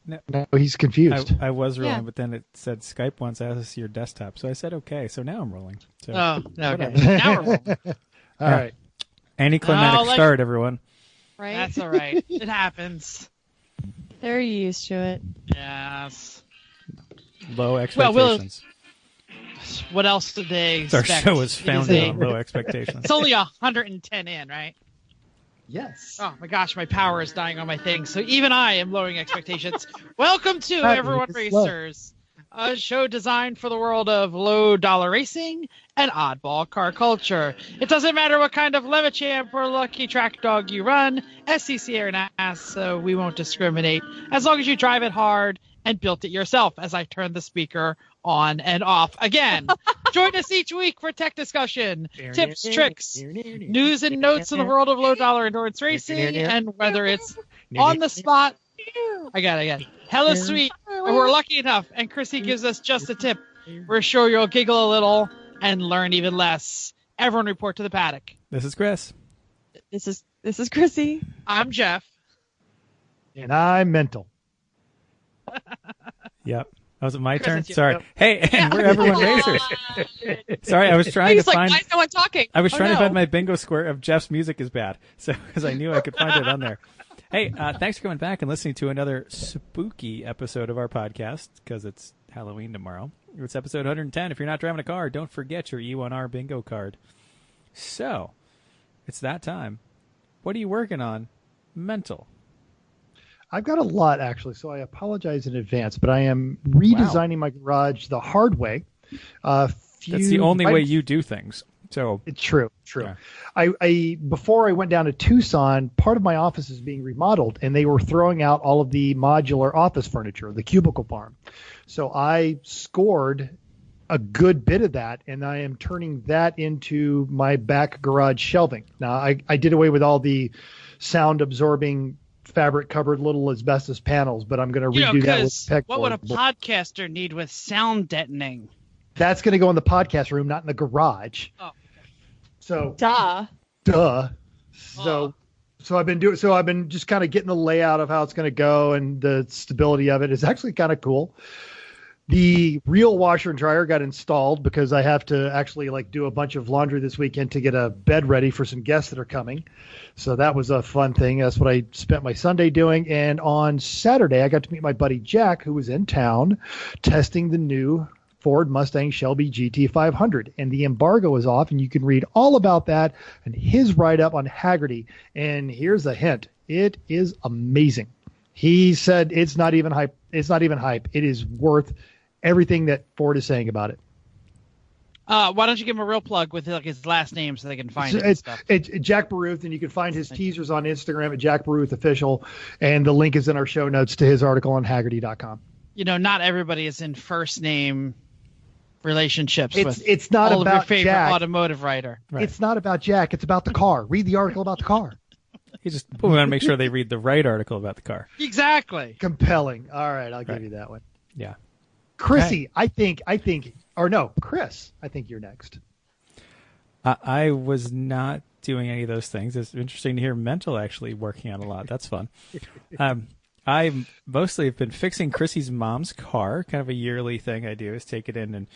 No, he's confused. I was rolling, Yeah. but then it said Skype wants access to your desktop. So I said, okay. So now I'm rolling. So, Oh, okay. whatever. Now we're rolling. All right. Anticlimactic start, everyone. Right? That's all right. It happens. They're used to it. Yes. Low expectations. What else did they Our expect? show is founded It on low expectations. It's only 110 in, right? Yes. Oh my gosh, my power is dying on my thing. So even I am lowering expectations. Welcome to Right, Everyone it's low. Racers, a show designed for the world of low dollar racing and oddball car culture. It doesn't matter what kind of Levichamp or Lucky Track Dog you run, SCC or NAS, so we won't discriminate as long as you drive it hard and built it yourself. As I turn the speaker on and off again. Join us each week for tech discussion, tips, tricks, news and notes in the world of low dollar endurance racing, and whether it's on the spot. I got it. Hella sweet. We're lucky enough, and Chrissy gives us just a tip. We're sure you'll giggle a little and learn even less. Everyone report to the paddock. This is Chris. This is Chrissy. I'm Jeff. And I'm mental. Yep. Oh, was it my Chris, turn? it's you. Sorry. Yep. Hey, and we're Everyone Racers. Sorry, I was trying He's to like, find. why is no one talking? I was Oh, trying to no. find my bingo square of Jeff's music is bad, so because I knew I could find it on there. Hey, thanks for coming back and listening to another spooky episode of our podcast because it's Halloween tomorrow. It's episode 110. If you're not driving a car, don't forget your E1R bingo card. So, it's that time. What are you working on? Mental. I've got a lot, actually, so I apologize in advance, but I am redesigning my garage the hard way. That's the only way you do things. So It's true. Yeah. I before I went down to Tucson, part of my office is being remodeled, and they were throwing out all of the modular office furniture, the cubicle farm. So I scored a good bit of that, and I am turning that into my back garage shelving. Now, I did away with all the sound-absorbing fabric-covered little asbestos panels, but I'm going to redo that with pegboard. What would a podcaster need with sound deadening? That's going to go in the podcast room, not in the garage. Oh. So, Duh. duh. So I've been just kind of getting the layout of how it's going to go, and the stability of it is actually kind of cool. The real washer and dryer got installed because I have to actually do a bunch of laundry this weekend to get a bed ready for some guests that are coming. So that was a fun thing. That's what I spent my Sunday doing. And on Saturday, I got to meet my buddy Jack, who was in town testing the new Ford Mustang Shelby GT500. And the embargo is off, and you can read all about that and his write-up on Haggerty. And here's a hint. It is amazing. He said it's not even hype. It's not even hype. It is worth everything that Ford is saying about it. Why don't you give him a real plug with his last name so they can find it and stuff? It's Jack Baruth, and you can find his teasers on Instagram at Jack Baruth Official, and the link is in our show notes to his article on Haggerty.com. Not everybody is in first name relationships with it's not all of your about favorite Jack. automotive writer. Right. It's not about Jack. It's about the car. Read the article about the car. we want to make sure they read the right article about the car. Exactly. Compelling. All right, I'll give Right. you that one. Yeah. Chrissy, I think, or no, Chris, I think you're next. I was not doing any of those things. It's interesting to hear Mental actually working on a lot. That's fun. I mostly have been fixing Chrissy's mom's car. Kind of a yearly thing I do is take it in and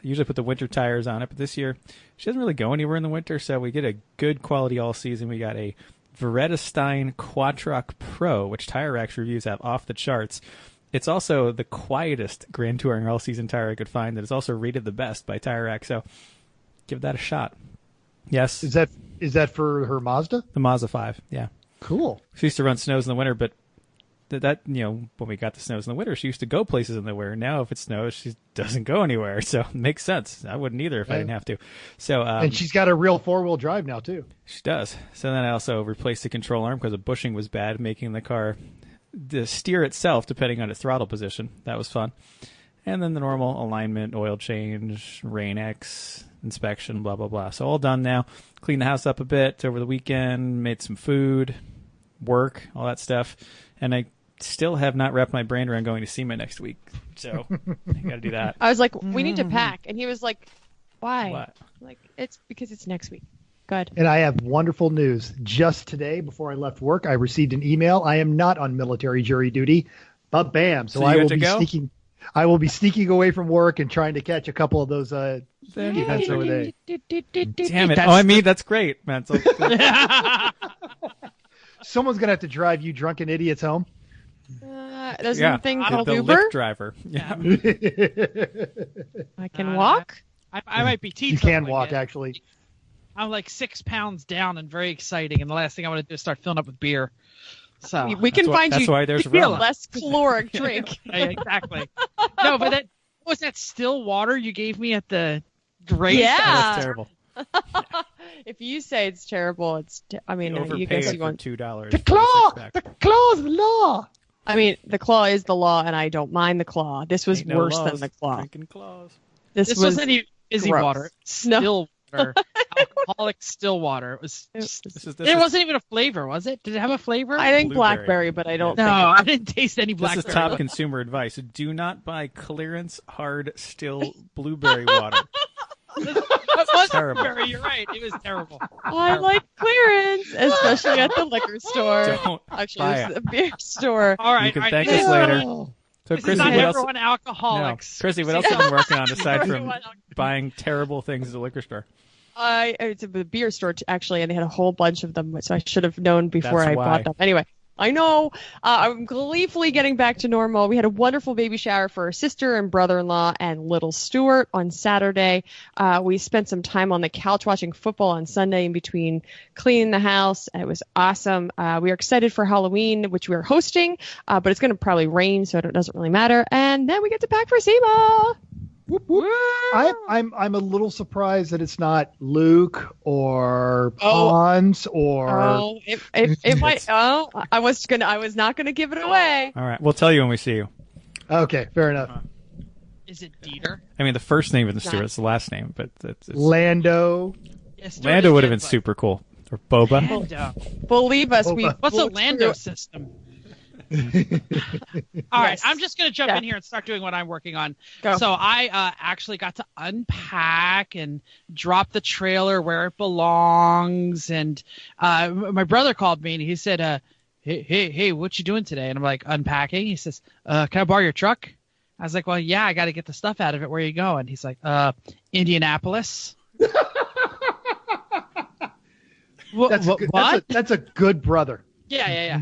usually put the winter tires on it. But this year, she doesn't really go anywhere in the winter, so we get a good quality all season. We got a Veretta Stein Quattrock Pro, which Tire Rack's reviews have off the charts. It's also the quietest Grand Touring all-season tire I could find that is also rated the best by Tire Rack, so give that a shot. Yes. Is that for her Mazda? The Mazda 5, yeah. Cool. She used to run snows in the winter, but that when we got the snows in the winter, she used to go places in the winter. Now, if it snows, she doesn't go anywhere, so it makes sense. I wouldn't either if I didn't have to. So, and she's got a real four-wheel drive now, too. She does. So then I also replaced the control arm because the bushing was bad, making the car the steer itself depending on its throttle position. That was fun. And then the normal alignment, oil change, Rain-X, inspection, blah, blah, blah. So all done now. Cleaned the house up a bit over the weekend, made some food, work, all that stuff. And I still have not wrapped my brain around going to SEMA next week. So I got to do that. I was like, we need to pack. And he was like, why? What? I'm like, it's because it's next week. Good. And I have wonderful news. Just today, before I left work, I received an email. I am not on military jury duty. But bam! So you I got will to be go? sneaking. I will be sneaking away from work and trying to catch a couple of those events over there. Damn it! That's great, Mental. Someone's gonna have to drive you drunken idiots home. There's Yeah, something called the Uber. Lyft driver. Yeah. I can walk. I might be teasing. You can walk, actually. I'm like 6 pounds down and very exciting, and the last thing I want to do is start filling up with beer. So We can find that's you why there's a rum. less caloric drink. exactly. No, but that was that still water you gave me at the race. Yeah. That's terrible. If you say it's terrible, it's. I mean, you Overpaid guess you for want. $2. The claw is the law. I mean, the claw is the law, and I don't mind the claw. This was Ain't no worse laws, than the claw. Drinking claws. This wasn't even fizzy gross. water. It's No. still water. Alcoholic still water. It was. It wasn't even a flavor, was it? Did it have a flavor? I think Blueberry. blackberry, but I don't. No, think I didn't taste any This blackberry. is top consumer advice. Do not buy clearance hard still blueberry water. It was terrible. blueberry, you're right. It was terrible. I like clearance, especially at the liquor store. Don't Actually, buy it's it. the beer store. All right. You can all right, thank this us is later. not- So, This is Chrissy, not what else? everyone No. alcoholics. Chrissy, what else have you been working on aside from buying terrible things at the liquor store? It's a beer store actually, and they had a whole bunch of them, so I should have known before That's I why. bought them. Anyway, I know. I'm gleefully getting back to normal. We had a wonderful baby shower for our sister and brother-in-law and little Stuart on Saturday. We spent some time on the couch watching football on Sunday in between cleaning the house. It was awesome. We are excited for Halloween, which we are hosting, but it's going to probably rain, so it doesn't really matter. And then we get to pack for SEMA. Whoop, whoop. I'm a little surprised that it's not Luke or Hans or. It might. Oh, I was not gonna give it away. All right, we'll tell you when we see you. Okay, fair enough. Is it Dieter? I mean, the first name isn't Stuart; it's the last name. But it's Lando. Yes, Stuart Lando is would have good, been but- super cool, or Boba. Lando. Believe us, we. What's a we'll Lando screw it. system? All right, Yes. I'm just going to jump Yeah. in here and start doing what I'm working on. Go. So I actually got to unpack and drop the trailer where it belongs. And my brother called me and he said, hey, what you doing today? And I'm like, unpacking. He says, can I borrow your truck? I was like, well, yeah, I got to get the stuff out of it. Where are you going? He's like, Indianapolis. What? That's a good brother. Yeah.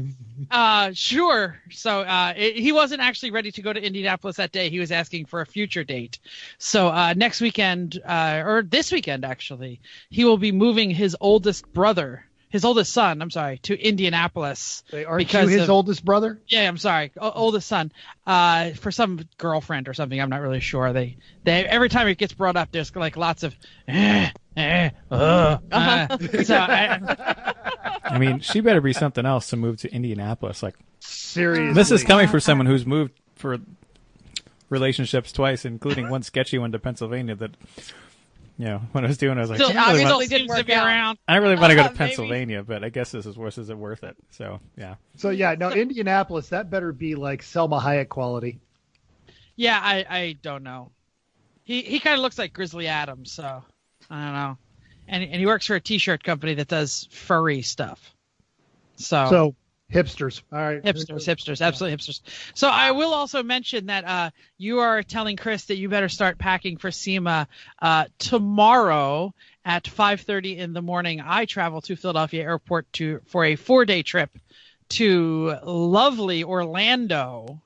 Sure. So he wasn't actually ready to go to Indianapolis that day. He was asking for a future date. So next weekend, or this weekend actually, he will be moving his oldest son, to Indianapolis. Aren't you his oldest brother? Yeah, I'm sorry, oldest son, for some girlfriend or something. I'm not really sure. They every time it gets brought up, there's like lots of. So I mean, she better be something else to move to Indianapolis. Like, Seriously. this is coming from someone who's moved for relationships twice, including one sketchy one to Pennsylvania. That, when I was doing, I was like, still, obviously still didn't seems to work be out. around. I really want to go to Maybe. Pennsylvania, but I guess this is worse. Is it worth it? So yeah. So yeah, no, Indianapolis. That better be like Selma Hayek quality. Yeah, I don't know. He kind of looks like Grizzly Adams, so I don't know. And he works for a T-shirt company that does furry stuff. So hipsters. All right. Hipsters, absolutely hipsters. So I will also mention that you are telling Chris that you better start packing for SEMA tomorrow at 5:30 in the morning. I travel to Philadelphia Airport for a 4-day trip to lovely Orlando.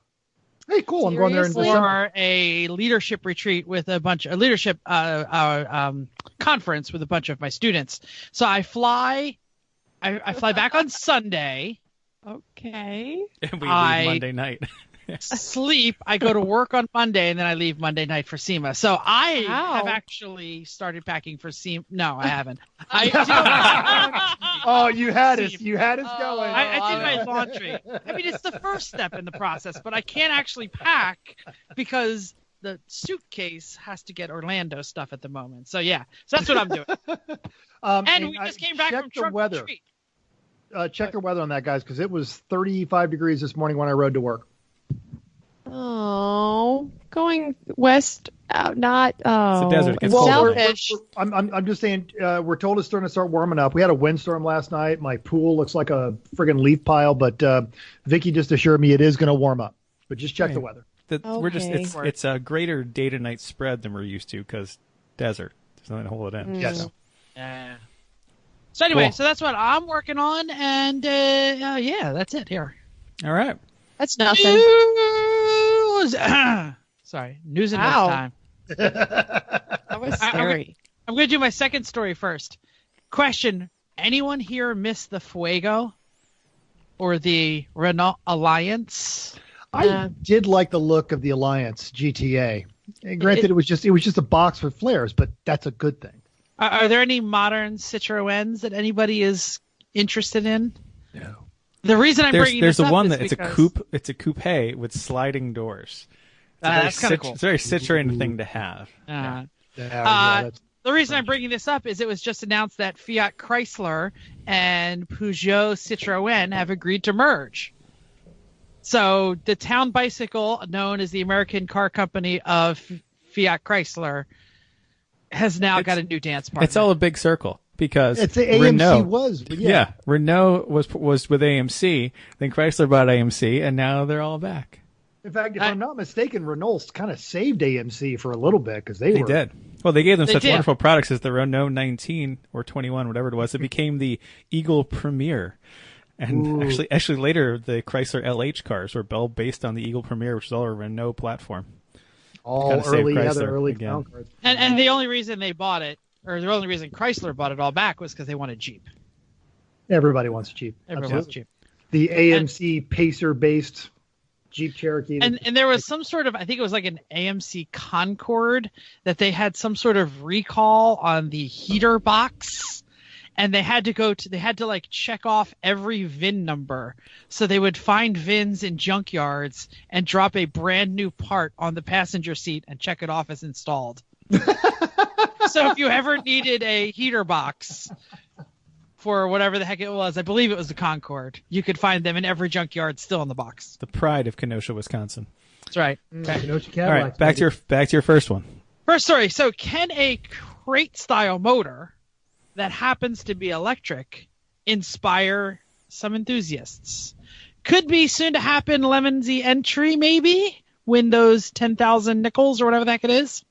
Hey, cool. I'm going there in Seriously? December. For a leadership retreat with a leadership conference with a bunch of my students. So I fly back on Sunday. Okay. And we leave I- Monday night. Sleep. I go to work on Monday, and then I leave Monday night for SEMA. So I Wow. have actually started packing for SEMA. No, I haven't. Oh, you had us. You had us going. I did my laundry. I mean, it's the first step in the process, but I can't actually pack because the suitcase has to get Orlando stuff at the moment. So yeah, so that's what I'm doing. And we just came back check from the Trunk weather. Retreat. Check the weather on that, guys, because it was 35 degrees this morning when I rode to work. Oh, going west, not. Oh, It's a desert. It gets well, colder. selfish. I'm just saying, we're told it's starting to start warming up. We had a windstorm last night. My pool looks like a friggin' leaf pile, but Vicky just assured me it is going to warm up. but just check Right. the weather. We're just Okay. it's a greater day to night spread than we're used to because desert. There's nothing to hold it in. Yes. So. Yeah. So anyway, Cool. so that's what I'm working on, and yeah, that's it here. All right. That's nothing. News. Sorry, news and Wow. notes time. That was scary. I'm going to do my second story first. Question: anyone here miss the Fuego or the Renault Alliance? I did like the look of the Alliance GTA. And granted, it was just a box with flares, but that's a good thing. Are there any modern Citroens that anybody is interested in? No. The reason I'm bringing There's this the up one is that it's because- a coupe. It's a coupe with sliding doors. That's kind of cool. It's a very Citroen thing to have. The reason I'm bringing this up is it was just announced that Fiat Chrysler and Peugeot Citroën have agreed to merge. So the town bicycle, known as the American car company of Fiat Chrysler, has now got a new dance partner. It's all a big circle because It's the AMC Renault was, but yeah, Renault was with AMC, then Chrysler bought AMC, and now they're all back. In fact, if I'm not mistaken, Renault kind of saved AMC for a little bit because they They were. did. Well, they gave them They such did. wonderful products as the Renault 19 or 21, whatever it was. It became the Eagle Premier. And actually later, the Chrysler LH cars were all based on the Eagle Premier, which is all a Renault platform. All Kinda saved early, yeah, Chrysler the early again. town cars. And the only reason they bought it, or the only reason Chrysler bought it all back, was because they wanted Jeep. Everybody wants Jeep. Everyone wants Absolutely. Jeep. The AMC Pacer-based Jeep Cherokee. And there was some sort of, I think it was like an AMC Concorde, that they had some sort of recall on the heater box, and they had to like check off every VIN number, so they would find VINs in junkyards and drop a brand new part on the passenger seat and check it off as installed. So if you ever needed a heater box for whatever the heck it was, I believe it was the Concorde, you could find them in every junkyard still in the box. The pride of Kenosha, Wisconsin. That's right. All right, back to your first one. First story. So can a crate style motor that happens to be electric inspire some enthusiasts? Could be soon to happen Lemonsy entry, maybe Windows 10,000 nickels or whatever the heck it is.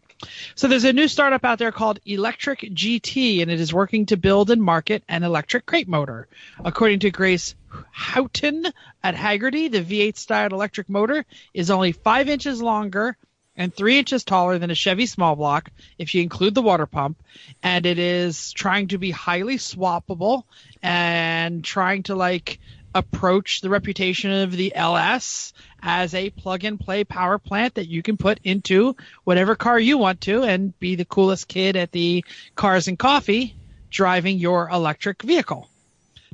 So there's a new startup out there called Electric GT, and it is working to build and market an electric crate motor. According to Grace Houghton at Haggerty, the V8 style electric motor is only 5 inches longer and 3 inches taller than a Chevy small block if you include the water pump, and it is trying to be highly swappable and trying to approach the reputation of the LS as a plug-and-play power plant that you can put into whatever car you want to and be the coolest kid at the Cars and Coffee driving your electric vehicle.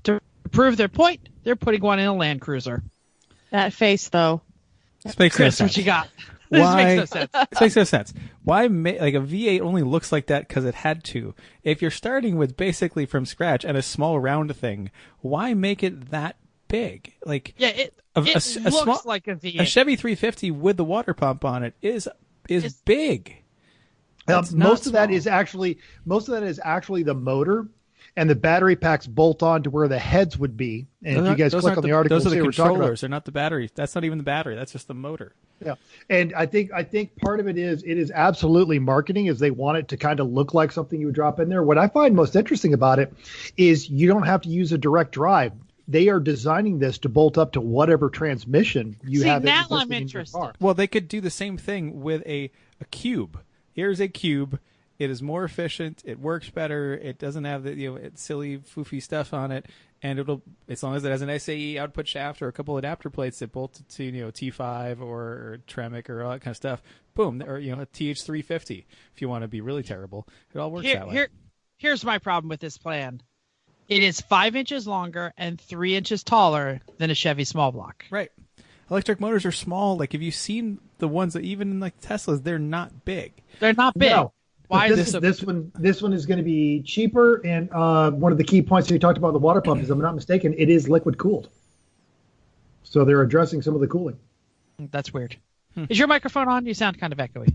To prove their point, they're putting one in a Land Cruiser. That face, though. This makes no Chris, sense. what you got? Why? This makes no sense. This makes no sense. Why a V8 only looks like that because it had to? If you're starting with basically from scratch and a small round thing, why make it that big? Yeah, it looks like a V8. A Chevy 350 with the water pump on it is big. Most of that is actually the motor, and the battery packs bolt on to where the heads would be. And if you guys click on the article, those are the see what we're talking about. controllers. They're not the battery. That's not even the battery. That's just the motor. Yeah, and I think part of it is absolutely marketing, is they want it to kind of look like something you would drop in there. What I find most interesting about it is you don't have to use a direct drive. They are designing this to bolt up to whatever transmission you have. Now existing I'm in your interested. car. Well, they could do the same thing with a cube. Here's a cube. It is more efficient. It works better. It doesn't have the silly foofy stuff on it, and it'll, as long as it has an SAE output shaft or a couple adapter plates that bolt to T5 or Tremec or all that kind of stuff. Boom, or a TH350 if you want to be really terrible. It all works that way. Here's my problem with this plan. It is 5 inches longer and 3 inches taller than a Chevy small block. Right. Electric motors are small. Like, have you seen the ones that even in Teslas, they're not big. They're not big. No. Why is this one is going to be cheaper, and one of the key points that you talked about the water pump is, if I'm not mistaken, it is liquid cooled. So they're addressing some of the cooling. That's weird. Is your microphone on? You sound kind of echoey.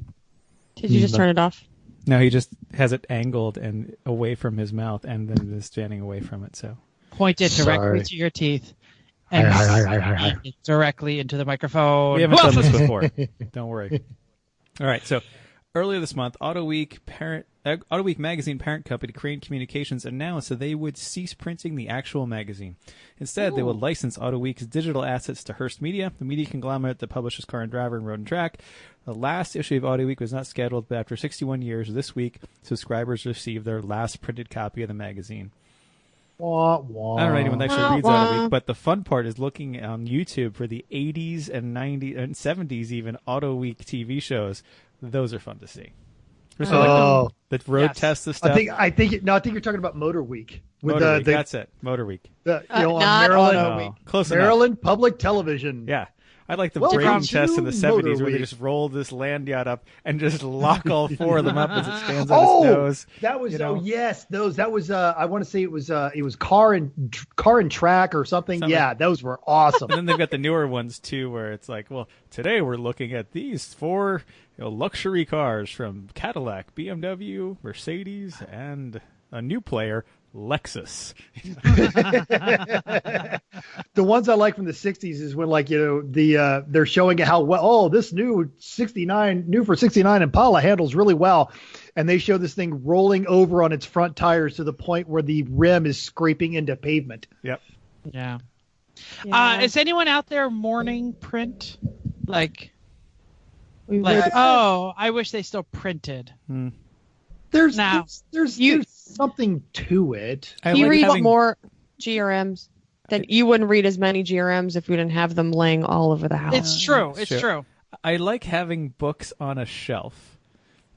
Did you just turn it off? No, he just has it angled and away from his mouth, and then is standing away from it. So Point it directly Sorry. to your teeth and directly into the microphone. We haven't done this before. Don't worry. All right, so earlier this month, Auto Week magazine parent company Crane Communications announced that they would cease printing the actual magazine. Instead, they would license Auto Week's digital assets to Hearst Media, the media conglomerate that publishes Car and Driver and Road and Track. The last issue of Auto Week was not scheduled, but after 61 years this week, subscribers received their last printed copy of the magazine. Wah, wah. I don't know anyone that actually reads Auto Week, but the fun part is looking on YouTube for the 80s and 90s and 70s even Auto Week TV shows. Those are fun to see. The road test the stuff. I think you're talking about Motor Week. Motor Week, that's it. Motor Week. On not Maryland, Auto Week. Close Maryland enough. Public Television. Yeah. I like the Welcome braking to test in the 70s Motor where they Week. just roll this land yacht up and just lock all four of them up as it stands on its nose. That was yes, those. That was I want to say it was car and track or something. Yeah, those were awesome. And then they've got the newer ones too, where it's like, well, today we're looking at these four luxury cars from Cadillac, BMW, Mercedes, and a new player, Lexus. The ones I like from the 60s is when they're showing how well this new for 69 Impala handles really well, and they show this thing rolling over on its front tires to the point where the rim is scraping into pavement. Yep. Yeah. Yeah. Is anyone out there mourning print? I wish they still printed. There's something to it. You read more GRMs than you wouldn't read as many GRMs if we didn't have them laying all over the house. It's true. It's true. I like having books on a shelf,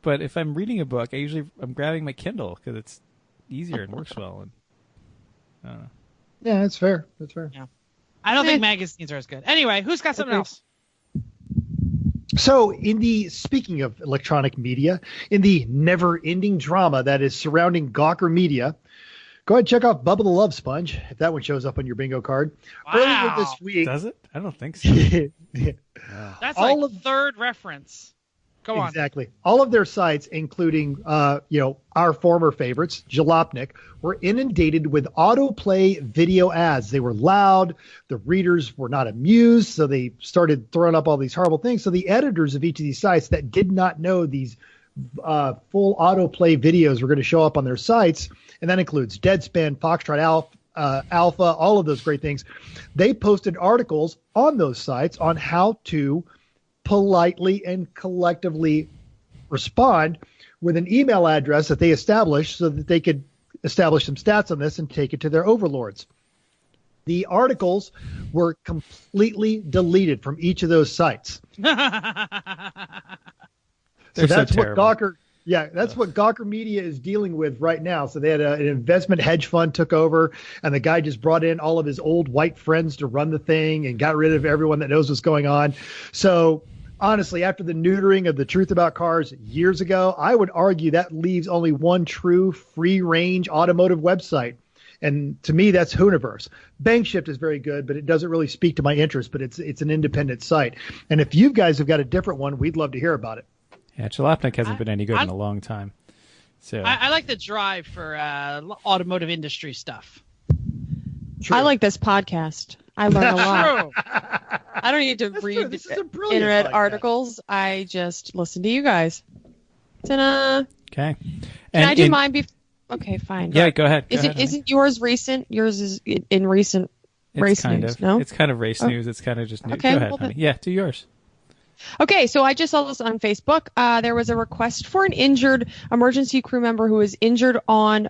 but if I'm reading a book, I'm grabbing my Kindle because it's easier and works well. And I don't know. Yeah, that's fair. That's fair. Yeah. I don't think magazines are as good. Anyway, who's got something else? So, speaking of electronic media, in the never-ending drama that is surrounding Gawker Media, go ahead and check out Bubba the Love Sponge, if that one shows up on your bingo card. Wow. Earlier this week. Does it? I don't think so. That's third reference. Go on. Exactly. All of their sites, including, our former favorites, Jalopnik, were inundated with autoplay video ads. They were loud. The readers were not amused, so they started throwing up all these horrible things. So the editors of each of these sites that did not know these full autoplay videos were going to show up on their sites, and that includes Deadspin, Foxtrot Alpha, all of those great things. They posted articles on those sites on how to politely and collectively respond with an email address that they established so that they could establish some stats on this and take it to their overlords. The articles were completely deleted from each of those sites. So that's what Gawker, what Gawker Media is dealing with right now. So they had an investment hedge fund took over, and the guy just brought in all of his old white friends to run the thing and got rid of everyone that knows what's going on. So honestly, after the neutering of the Truth About Cars years ago, I would argue that leaves only one true free-range automotive website. And to me, that's Hooniverse. Bankshift is very good, but it doesn't really speak to my interest, but it's an independent site. And if you guys have got a different one, we'd love to hear about it. Yeah, Jalopnik hasn't been any good in a long time. So I like the drive for automotive industry stuff. True. I like this podcast. I learn a lot. I don't need to read internet articles. I just listen to you guys. Ta-da. Okay. Can I do mine? Okay, fine. Yeah, go ahead. Isn't yours recent? Yours is in recent race news, no? It's kind of race news. It's kind of just news. Okay, go ahead, honey. Yeah, do yours. Okay, so I just saw this on Facebook. There was a request for an injured emergency crew member who was injured on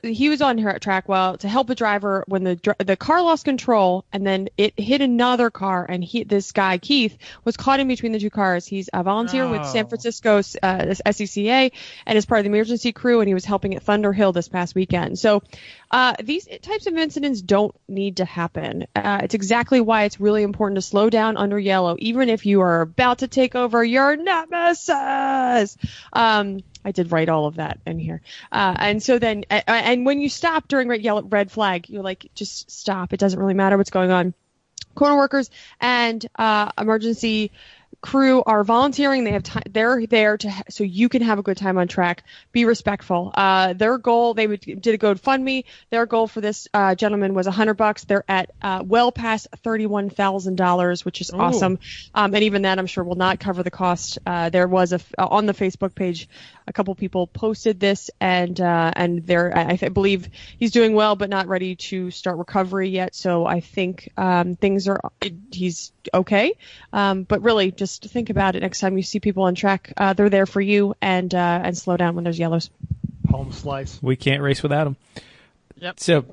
he was on track to help a driver when the car lost control, and then it hit another car, and this guy Keith was caught in between the two cars. He's a volunteer with San Francisco SECA and is part of the emergency crew, and he was helping at Thunder Hill this past weekend. So these types of incidents don't need to happen. It's exactly why it's really important to slow down under yellow, even if you are about to take over your nemesis. I did write all of that in here. And so then, and when you stop during red flag, you're like, just stop. It doesn't really matter what's going on. Corner workers and emergency crew are volunteering. They have time. They're there so you can have a good time on track. Be respectful. Their goal, did a GoFundMe. Their goal for this gentleman was $100. They're at well past $31,000, which is awesome. And even that, I'm sure, will not cover the cost. There was on the Facebook page, a couple people posted this, and I believe he's doing well, but not ready to start recovery yet. So I think he's okay. But really, just think about it next time you see people on track. They're there for you, and slow down when there's yellows. Home slice. We can't race without them. Yep. So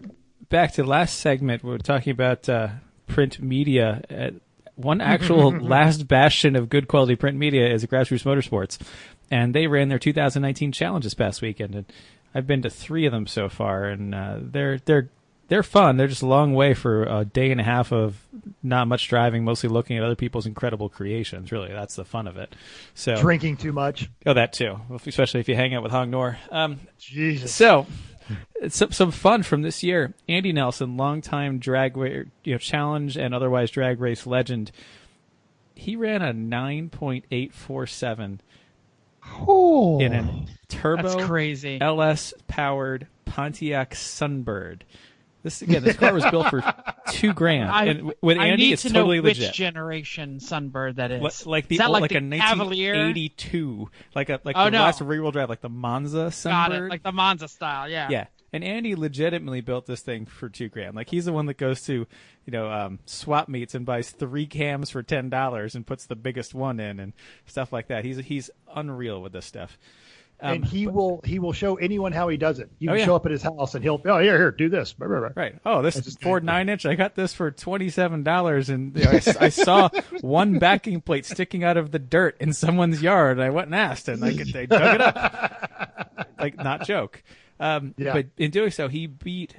back to last segment, we were talking about print media. One actual last bastion of good quality print media is Grassroots Motorsports, and they ran their 2019 challenge this past weekend. And I've been to 3 of them so far, and they're fun. They're just a long way for a day and a half of not much driving, mostly looking at other people's incredible creations. Really, that's the fun of it. So drinking too much. Oh, that too, especially if you hang out with Hong Nor. Jesus. So some fun from this year. Andy Nelson, longtime challenge and otherwise drag race legend. He ran a 9.847 in a turbo That's crazy. LS powered Pontiac Sunbird. This car was built for $2,000. And with Andy, I need it's to totally know which legit. generation Sunbird that is. Is that a like a Cavalier? 1982, the no. last rear-wheel drive, like the Monza Sunbird. Got it, like the Monza style, yeah. Yeah, and Andy legitimately built this thing for $2,000. Like, he's the one that goes to, swap meets and buys 3 cams for $10 and puts the biggest one in and stuff like that. He's unreal with this stuff. And he will show anyone how he does it. You can show up at his house and he'll here, do this. Right. Oh, this is Ford 9-inch. I got this for $27, and I saw one backing plate sticking out of the dirt in someone's yard. And I went and asked, and they dug it up. Like, not joke. But in doing so, he beat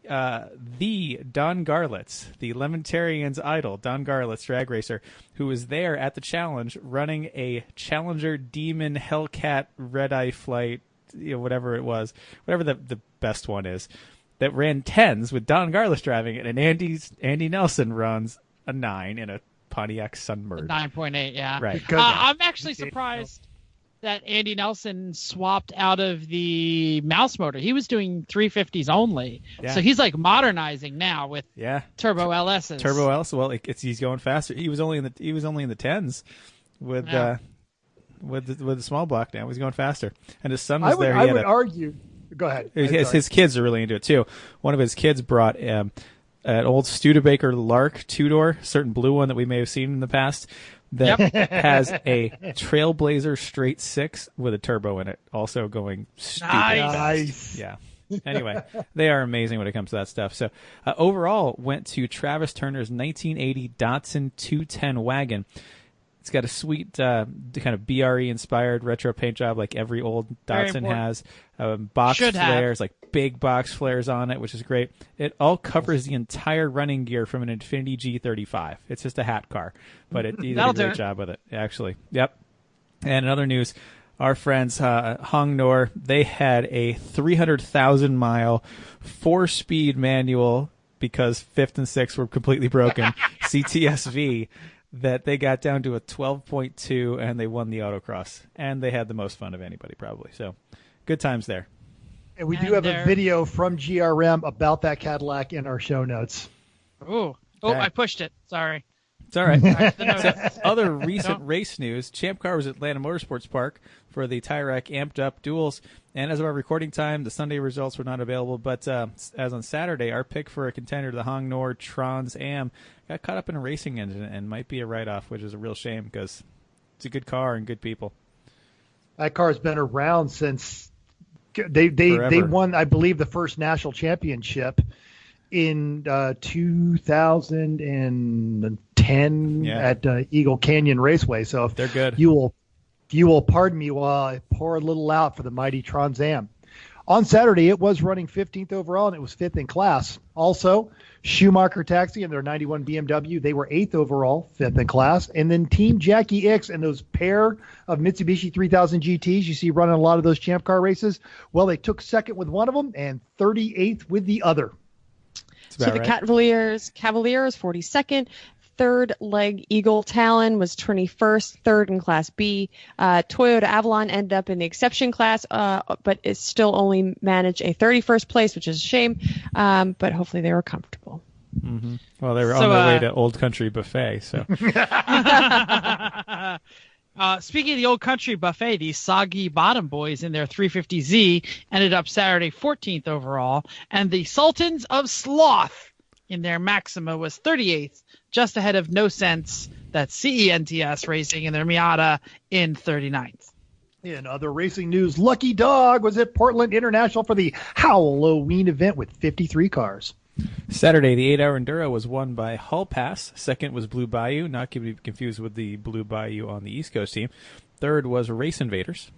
the Don Garlitz, the Lementarian's idol, Don Garlitz, drag racer, who was there at the challenge running a Challenger Demon Hellcat Red Eye Flight, whatever it was, whatever the best one is, that ran 10s with Don Garlitz driving it, and Andy Nelson runs a 9 in a Pontiac Sunbird. 9.8, yeah. Right. I'm actually surprised that Andy Nelson swapped out of the mouse motor. He was doing 350s only. Yeah. So he's like modernizing now with turbo LSs. Turbo LS. Well, he's going faster. He was only in the 10s with the small block now. He's going faster. And his son was there. I would argue. Go ahead. His kids are really into it too. One of his kids brought an old Studebaker Lark 2-door, certain blue one that we may have seen in the past, that has a Trailblazer straight 6 with a turbo in it, also going stupid fast. Yeah. Anyway, they are amazing when it comes to that stuff. So overall, went to Travis Turner's 1980 Datsun 210 wagon. It's got a sweet kind of BRE-inspired retro paint job like every old Datsun has. Box flares, like big box flares on it, which is great. It all covers the entire running gear from an Infiniti G35. It's just a hat car, but he did a great job with it, actually. Yep. And in other news, our friends Hong Nor, they had a 300,000-mile 4-speed manual because 5th and 6th were completely broken CTSV that they got down to a 12.2, and they won the autocross. And they had the most fun of anybody, probably. So good times there. And we do have a video from GRM about that Cadillac in our show notes. Oh, I pushed it. Sorry. It's all right. So, other recent race news. Champ Car was at Atlanta Motorsports Park for the Tire Rack Amped Up Duels. And as of our recording time, the Sunday results were not available. But as on Saturday, our pick for a contender, the Hong Nor Trans Am, got caught up in a racing engine and might be a write-off, which is a real shame because it's a good car and good people. That car's been around since they won, I believe, the first national championship in 2010 at Eagle Canyon Raceway. So if they're good, you will pardon me while I pour a little out for the mighty Trans Am. On Saturday, it was running 15th overall, and it was 5th in class. Also, Schumacher Taxi and their 91 BMW, they were 8th overall, 5th in class. And then Team Jackie X and those pair of Mitsubishi 3000 GTs you see running a lot of those Champ Car races, well, they took 2nd with one of them and 38th with the other. So the Cavaliers 42nd, third leg Eagle Talon was 21st, third in Class B. Toyota Avalon ended up in the exception class, but it still only managed a 31st place, which is a shame. But hopefully they were comfortable. Mm-hmm. Well, they were on their way to Old Country Buffet, so. Speaking of the Old Country Buffet, the Soggy Bottom Boys in their 350Z ended up Saturday 14th overall, and the Sultans of Sloth in their Maxima was 38th, just ahead of No Sense, that's CENTS Racing, in their Miata in 39th. In other racing news, Lucky Dog was at Portland International for the Halloween event with 53 cars. Saturday, the 8-hour Enduro was won by Hull Pass. Second was Blue Bayou, not to be confused with the Blue Bayou on the East Coast team. Third was Race Invaders.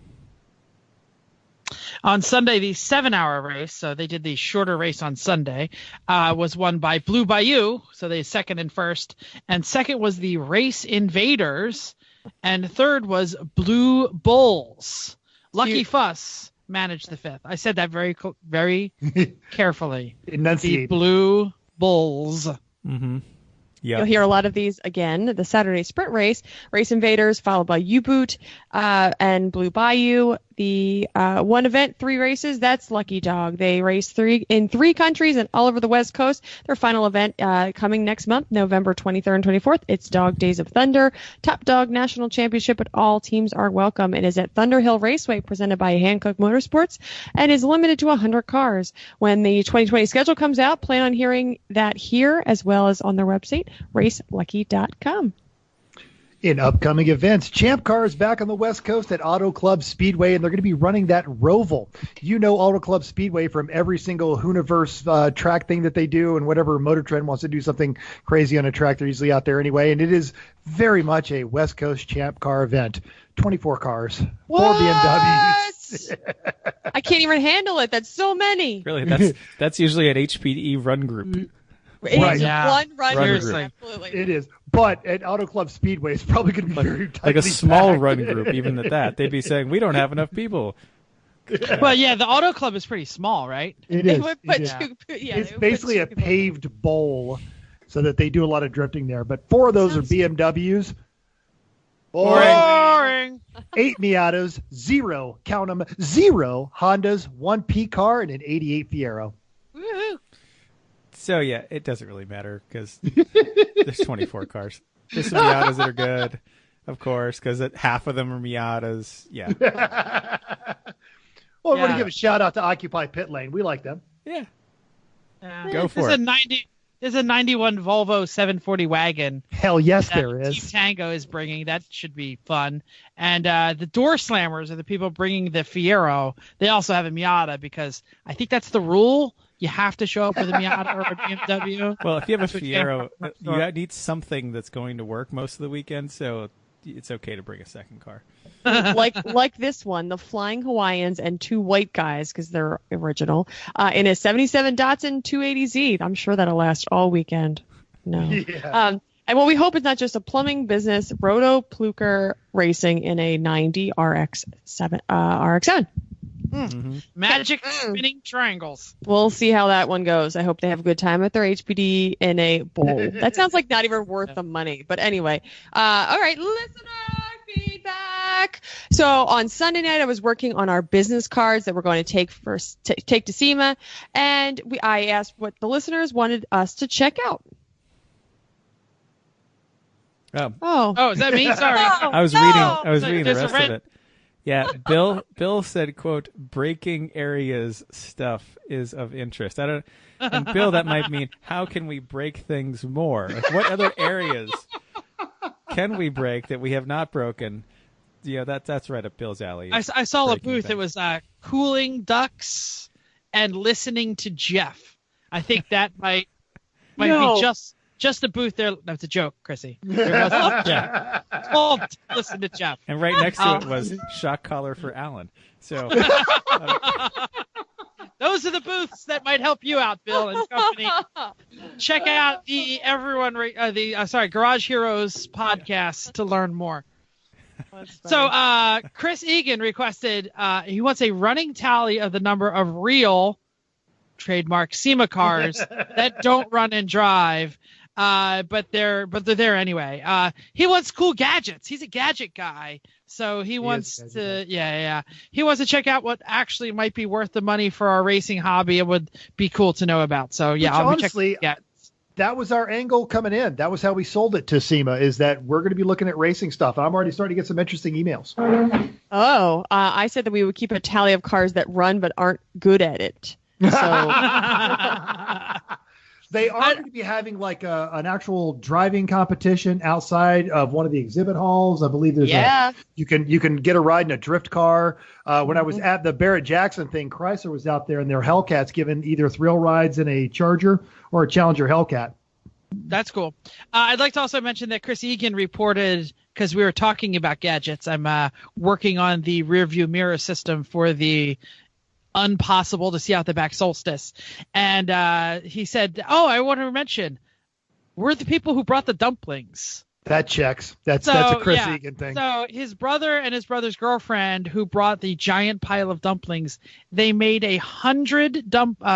On Sunday, the 7-hour race, so they did the shorter race on Sunday, was won by Blue Bayou, so they second and first. And second was the Race Invaders, and third was Blue Bulls. Lucky Fuss managed the fifth. I said that very carefully. Enunciate. The Blue Bulls. Mm-hmm. Yep. You'll hear a lot of these again. The Saturday sprint race, Race Invaders, followed by U-Boot and Blue Bayou. The one event, 3 races, that's Lucky Dog. They race in 3 countries and all over the West Coast. Their final event coming next month, November 23rd and 24th. It's Dog Days of Thunder, Top Dog National Championship, but all teams are welcome. It is at Thunder Hill Raceway, presented by Hankook Motorsports, and is limited to 100 cars. When the 2020 schedule comes out, plan on hearing that here as well as on their website, racelucky.com. In upcoming events, Champ Car is back on the West Coast at Auto Club Speedway, and they're going to be running that Roval. You know Auto Club Speedway from every single Hooniverse track thing that they do, and whatever Motor Trend wants to do something crazy on a track, they're usually out there anyway. And it is very much a West Coast Champ Car event. 24 cars, 4 BMWs. I can't even handle it. That's so many. Really, that's usually an HPE run group. It Right. is Yeah. one run group. group. Absolutely. It is. But at Auto Club Speedway, it's probably going to be very tightly Like a small packed. run group, even at that. They'd be saying, we don't have enough people. Well, yeah, the Auto Club is pretty small, right? It They is. would It put is. It's they would basically a put 2 people. paved bowl so that they do a lot of drifting there. But 4 of those are BMWs. Boring. 8 Miatas, 0, count them, 0 Hondas, 1 P car, and an 88 Fiero. Woohoo. So, yeah, it doesn't really matter because there's 24 cars. There's some Miatas that are good, of course, because half of them are Miatas. Yeah. Well, I want to Yeah. give a shout out to Occupy Pit Lane. We like them. Yeah. Yeah. Go for There's it. There's a 91 Volvo 740 wagon Hell yes, that there Team is. Tango is bringing. That should be fun. And the Door Slammers are the people bringing the Fiero. They also have a Miata because I think that's the rule. You have to show up with a Miata or a BMW. Well, if you have a That's what you have Fiero, to you need something that's going to work most of the weekend, so it's okay to bring a second car. like this one, the Flying Hawaiians and 2 white guys because they're original in a 77 Datsun 280Z. I'm sure that'll last all weekend. No. Yeah. And what we hope is not just a plumbing business, Roto Pluker Racing in a 90 RX7. Magic spinning triangles. We'll see how that one goes. I hope they have a good time at their HPD in a bowl. That sounds like not even worth the money. But anyway, all right, listener feedback. So on Sunday night, I was working on our business cards that we're going to take to SEMA, and I asked what the listeners wanted us to check out. Oh, is that me? Sorry. I was reading the There's a rest of it. Yeah, Bill said, quote, breaking areas stuff is of interest. And Bill, that might mean how can we break things more? Like, what other areas can we break that we have not broken? Yeah, that's right up Bill's alley. I saw a breaking booth. It things. was cooling ducks and listening to Jeff. I think that might No. be just a booth there. That's a joke, Chrissy. There wasn't. Yeah. Called listen to Jeff. And right next to it was shock collar for Alan. So Those are the booths that might help you out, Bill and company. Check out the Garage Heroes podcast to learn more. So Chris Egan requested he wants a running tally of the number of real trademark SEMA cars that don't run and drive but they're there anyway. He wants cool gadgets. He's a gadget guy, so he wants to he wants to check out what actually might be worth the money for our racing hobby. It would be cool to know about. So yeah, I'll honestly, that was our angle coming in. That was how we sold it to SEMA, is that we're going to be looking at racing stuff. And I'm already starting to get some interesting emails. Oh, I said that we would keep a tally of cars that run but aren't good at it. So they are going to be having like an actual driving competition outside of one of the exhibit halls. I believe there's you can get a ride in a drift car. When I was at the Barrett Jackson thing, Chrysler was out there and their Hellcats giving either thrill rides in a Charger or a Challenger Hellcat. That's cool. I'd like to also mention that Chris Egan reported, because we were talking about gadgets, I'm working on the rear view mirror system for the Impossible to See Out the Back Solstice. And he said, I want to mention, we're the people who brought the dumplings. That checks. That's a Chris Egan thing. So his brother and his brother's girlfriend, who brought the giant pile of dumplings, they made 100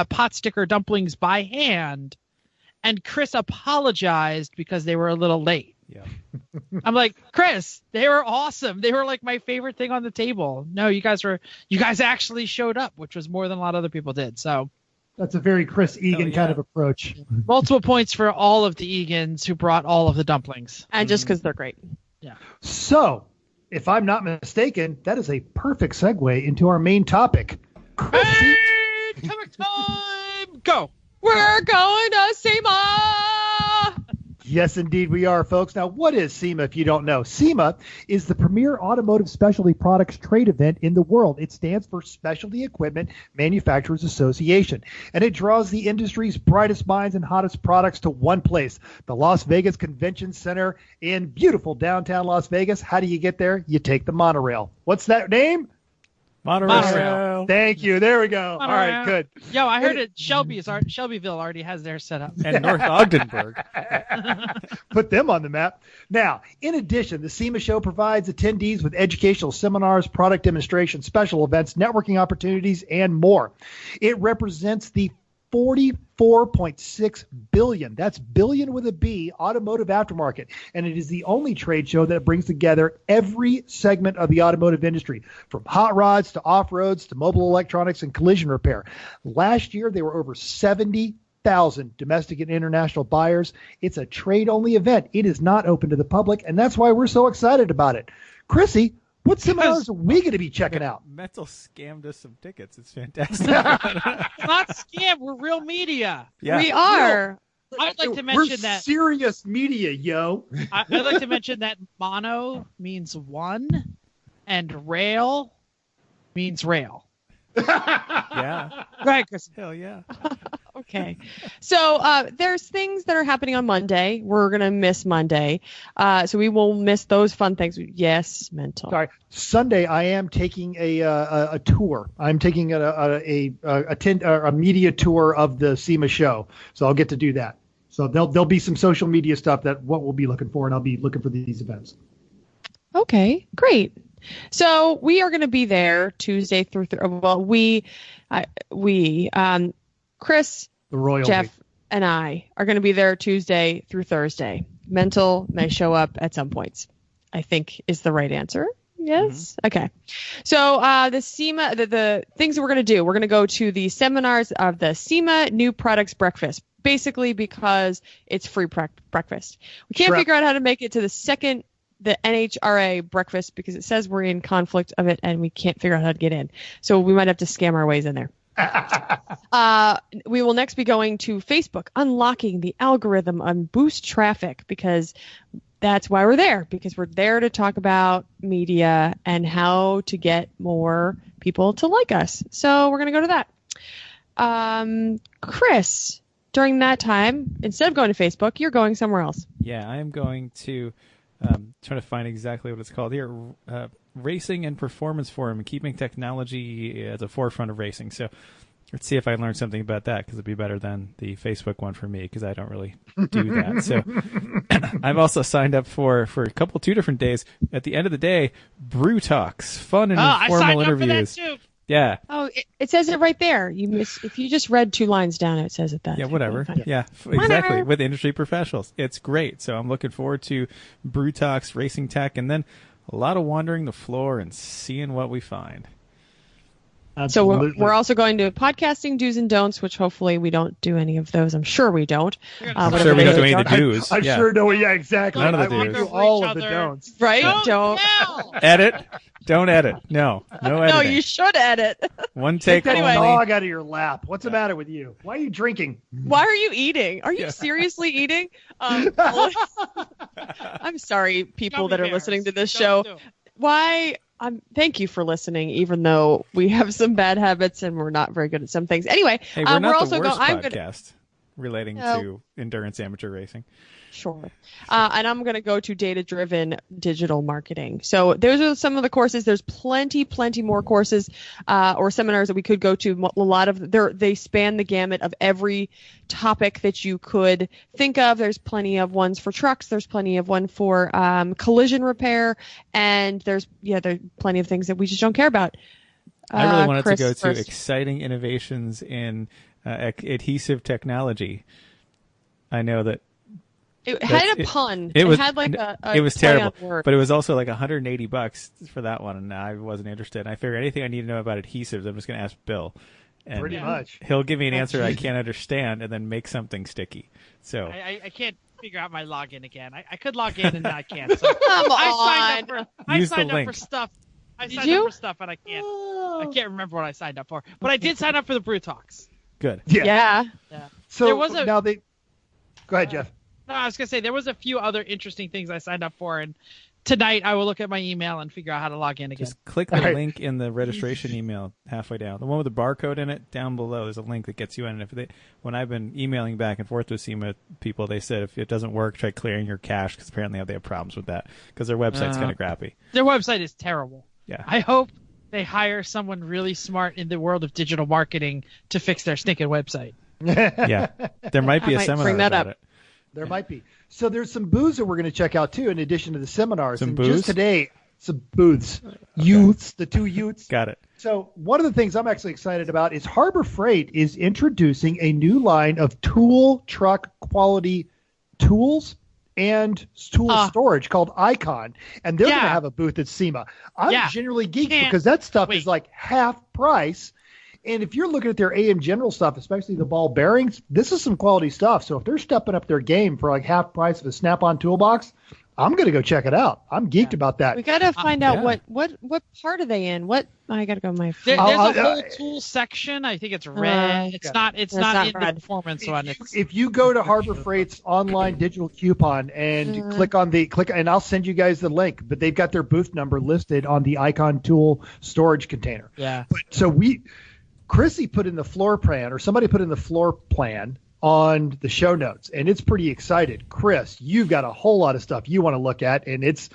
pot sticker dumplings by hand, and Chris apologized because they were a little late. Yeah. I'm like, Chris, they were awesome. They were like my favorite thing on the table. No, you guys actually showed up, which was more than a lot of other people did. So that's a very Chris Egan kind of approach. Multiple points for all of the Egans who brought all of the dumplings. And just because they're great. Yeah. So, if I'm not mistaken, that is a perfect segue into our main topic. Chrissy. Hey, comic time! Go! We're going to SEMA! Yes, indeed we are, folks. Now, what is SEMA if you don't know? SEMA is the premier automotive specialty products trade event in the world. It stands for Specialty Equipment Manufacturers Association, and it draws the industry's brightest minds and hottest products to one place, the Las Vegas Convention Center in beautiful downtown Las Vegas. How do you get there? You take the monorail. What's that name? Monorail. Thank you. There we go. Monorail. All right, good. Yo, I heard Shelbyville already has theirs set up. And North Ogdenburg. Put them on the map. Now, in addition, the SEMA show provides attendees with educational seminars, product demonstrations, special events, networking opportunities, and more. It represents the $44.6 billion, that's billion with a B, automotive aftermarket. And it is the only trade show that brings together every segment of the automotive industry, from hot rods to off-roads to mobile electronics and collision repair. Last year, there were over 70,000 domestic and international buyers. It's a trade-only event. It is not open to the public, and that's why we're so excited about it. Chrissy, what seminars are we going to be checking out? Metal scammed us some tickets. It's fantastic. It's not scam. We're real media. Yeah. We are. I'd like to mention that serious media, yo. I'd like to mention that mono means one, and rail means rail. Yeah. Right, Chris. Hell yeah. Okay. So there's things that are happening on Monday. We're going to miss Monday. So we will miss those fun things. Yes, mental. Sorry. Sunday, I am taking a tour. I'm taking a media tour of the SEMA show. So I'll get to do that. So there'll be some social media stuff that what we'll be looking for, and I'll be looking for these events. Okay, great. So we are going to be there Tuesday through Chris, the royal Jeff, week. and I are going to be there Tuesday through Thursday. Mental may show up at some points, I think is the right answer. Yes. Mm-hmm. Okay. So the SEMA, the things that we're going to do, we're going to go to the seminars of the SEMA New Products Breakfast, basically because it's free breakfast. We can't figure out how to make it to the NHRA breakfast because it says we're in conflict of it and we can't figure out how to get in. So we might have to scam our ways in there. We will next be going to Facebook, unlocking the algorithm and boost traffic, because that's why we're there, because we're there to talk about media and how to get more people to like us. So we're going to go to that. Chris, during that time, instead of going to Facebook, you're going somewhere else. Yeah, I am going to try to find exactly what it's called here. Racing and Performance Forum, keeping technology at the forefront of racing. So let's see if I learned something about that, because it'd be better than the Facebook one for me, because I don't really do that. So I've also signed up for two different days. At the end of the day, Brew Talks, fun and informal interviews. I signed up for that too. Yeah. Oh, it says it right there. If you just read 2 lines down, it says it that. Yeah, whatever. Yeah, exactly. With industry professionals. It's great. So I'm looking forward to Brew Talks, Racing Tech, and then a lot of wandering the floor and seeing what we find. Absolutely. So we're also going to podcasting do's and don'ts, which hopefully we don't do any of those. I'm sure we don't. I'm sure we don't do any of the do's. I sure know. Yeah, exactly. None of the I do's. do all of the don'ts. Right? Don't. Edit. Don't edit. No editing. No, you should edit. One take Take that only. dog out of your lap. What's the matter with you? Why are you drinking? Why are you eating? Are you seriously eating? I'm sorry, people that are listening to this show. Why? Thank you for listening, even though we have some bad habits and we're not very good at some things. Anyway, Hey, we're not also the worst going. podcast relating to endurance amateur racing. Sure. And I'm going to go to data-driven digital marketing. So those are some of the courses. There's plenty more courses or seminars that we could go to. A lot of they span the gamut of every topic that you could think of. There's plenty of ones for trucks. There's plenty of one for collision repair, and there's plenty of things that we just don't care about. I really wanted Chris to go to first. exciting innovations in adhesive technology. I know that. It had a pun. It had like it was play on terrible, word. but it was also like $180 for that one, and I wasn't interested. And I figured anything I need to know about adhesives, I'm just going to ask Bill. And Pretty much. He'll give me an answer I can't understand, and then make something sticky. So I can't figure out my login again. I could log in and I can't. So Come I on. signed up for stuff. I signed you? up for stuff and I can't remember what I signed up for. But I did sign up for the Brew Talks. good. Yeah. So There was now they. Go ahead, Jeff. No, I was gonna say there was a few other interesting things I signed up for, and tonight I will look at my email and figure out how to log in again. Just click the link in the registration email halfway down. The one with the barcode in it, down below, there's a link that gets you in. And when I've been emailing back and forth with SEMA people, they said if it doesn't work, try clearing your cache, because apparently they have problems with that because their website's kind of crappy. Their website is terrible. Yeah. I hope they hire someone really smart in the world of digital marketing to fix their stinking website. Yeah. There might be I a might seminar bring that about up. it. There might be. So there's some booths that we're going to check out too, in addition to the seminars. Some and booths? just today, some booths, youths, the 2 youths. Got it. So one of the things I'm actually excited about is Harbor Freight is introducing a new line of tool truck quality tools and tool storage called Icon, and they're going to have a booth at SEMA. I'm generally geeked because that stuff is like half price. And if you're looking at their AM General stuff, especially the ball bearings, this is some quality stuff. So if they're stepping up their game for like half price of a Snap-on toolbox, I'm going to go check it out. I'm geeked about that. We got to find out what part are they in? I got to go to my phone. There's a whole tool section. I think it's red. It's not in the performance one. If you go to Harbor Freight's online digital coupon and click, and I'll send you guys the link, but they've got their booth number listed on the Icon tool storage container. Yeah. But so Chrissy put in the floor plan, or somebody put in the floor plan on the show notes, and it's pretty excited. Chris, you've got a whole lot of stuff you want to look at, and it's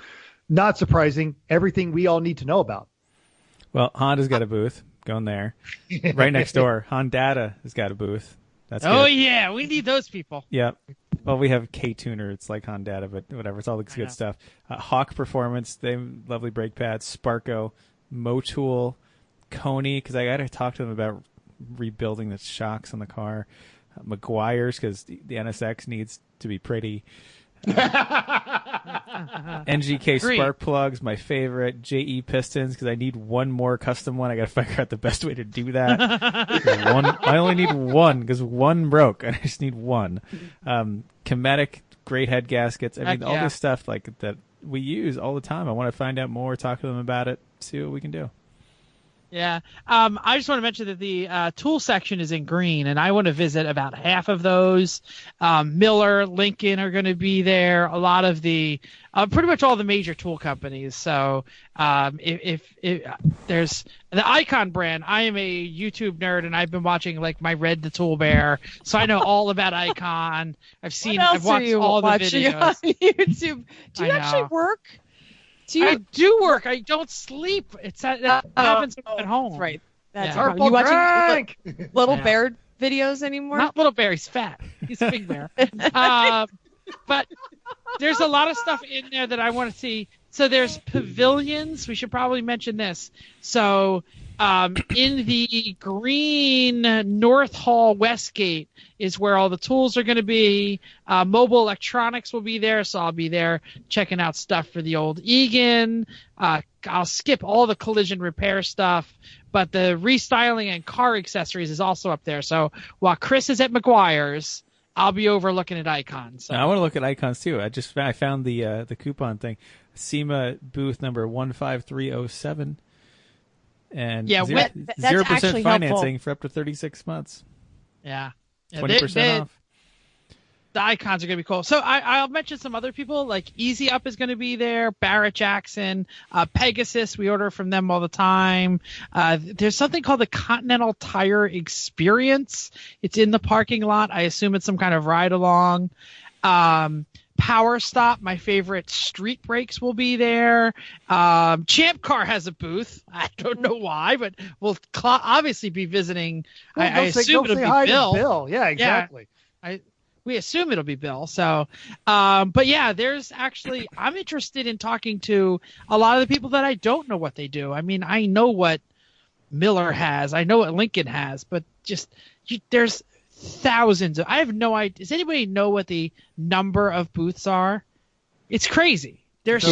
not surprising, everything we all need to know about. Well, Honda's got a booth going there. Right next door, Hondata has got a booth. That's Oh, good. yeah. We need those people. Yep. Well, we have K-Tuner. It's like Hondata, but whatever. It's all this good stuff. Hawk Performance, they have lovely brake pads. Sparco, Motool, Coney, because I got to talk to them about rebuilding the shocks on the car. McGuire's, because the NSX needs to be pretty. NGK spark plugs, my favorite. JE pistons, because I need one more custom one. I got to figure out the best way to do that. I only need one because one broke, and I just need one. Kinetic, great head gaskets. I mean, all this stuff like that we use all the time. I want to find out more, talk to them about it, see what we can do. Yeah. I just want to mention that the tool section is in green, and I want to visit about half of those. Miller, Lincoln are going to be there. A lot of the pretty much all the major tool companies. So if there's the Icon brand, I am a YouTube nerd, and I've been watching like my Red the Tool Bear, so I know all about Icon. I've watched all the videos on YouTube. Do you actually work? I do work. I don't sleep. It happens at home. That's right. That's Purple you watching drink. little bear videos anymore? Not Little Bear. He's fat. He's a big bear. But there's a lot of stuff in there that I want to see. So there's pavilions. We should probably mention this. So In the green North Hall West Gate is where all the tools are going to be. Mobile electronics will be there, so I'll be there checking out stuff for the old Egan. I'll skip all the collision repair stuff, but the restyling and car accessories is also up there. So while Chris is at McGuire's, I'll be over looking at icons. So. I want to look at icons too. I found the coupon thing, SEMA booth number 15307. And Yeah, 0% financing helpful. for up to 36 months. Yeah. 20% off. The icons are going to be cool. So I'll mention some other people, like Easy Up is going to be there, Barrett Jackson, Pegasus, we order from them all the time. There's something called the Continental Tire Experience. It's in the parking lot. I assume it's some kind of ride along. Power Stop, my favorite street brakes, will be there. Champ Car has a booth. I don't know why, but we'll obviously be visiting. Well, I assume it'll be Bill. Yeah, exactly. We assume it'll be Bill. So, but yeah, there's actually, I'm interested in talking to a lot of the people that I don't know what they do. I mean, I know what Miller has. I know what Lincoln has, but there's thousands I have no idea. Does anybody know what the number of booths are? It's crazy. There's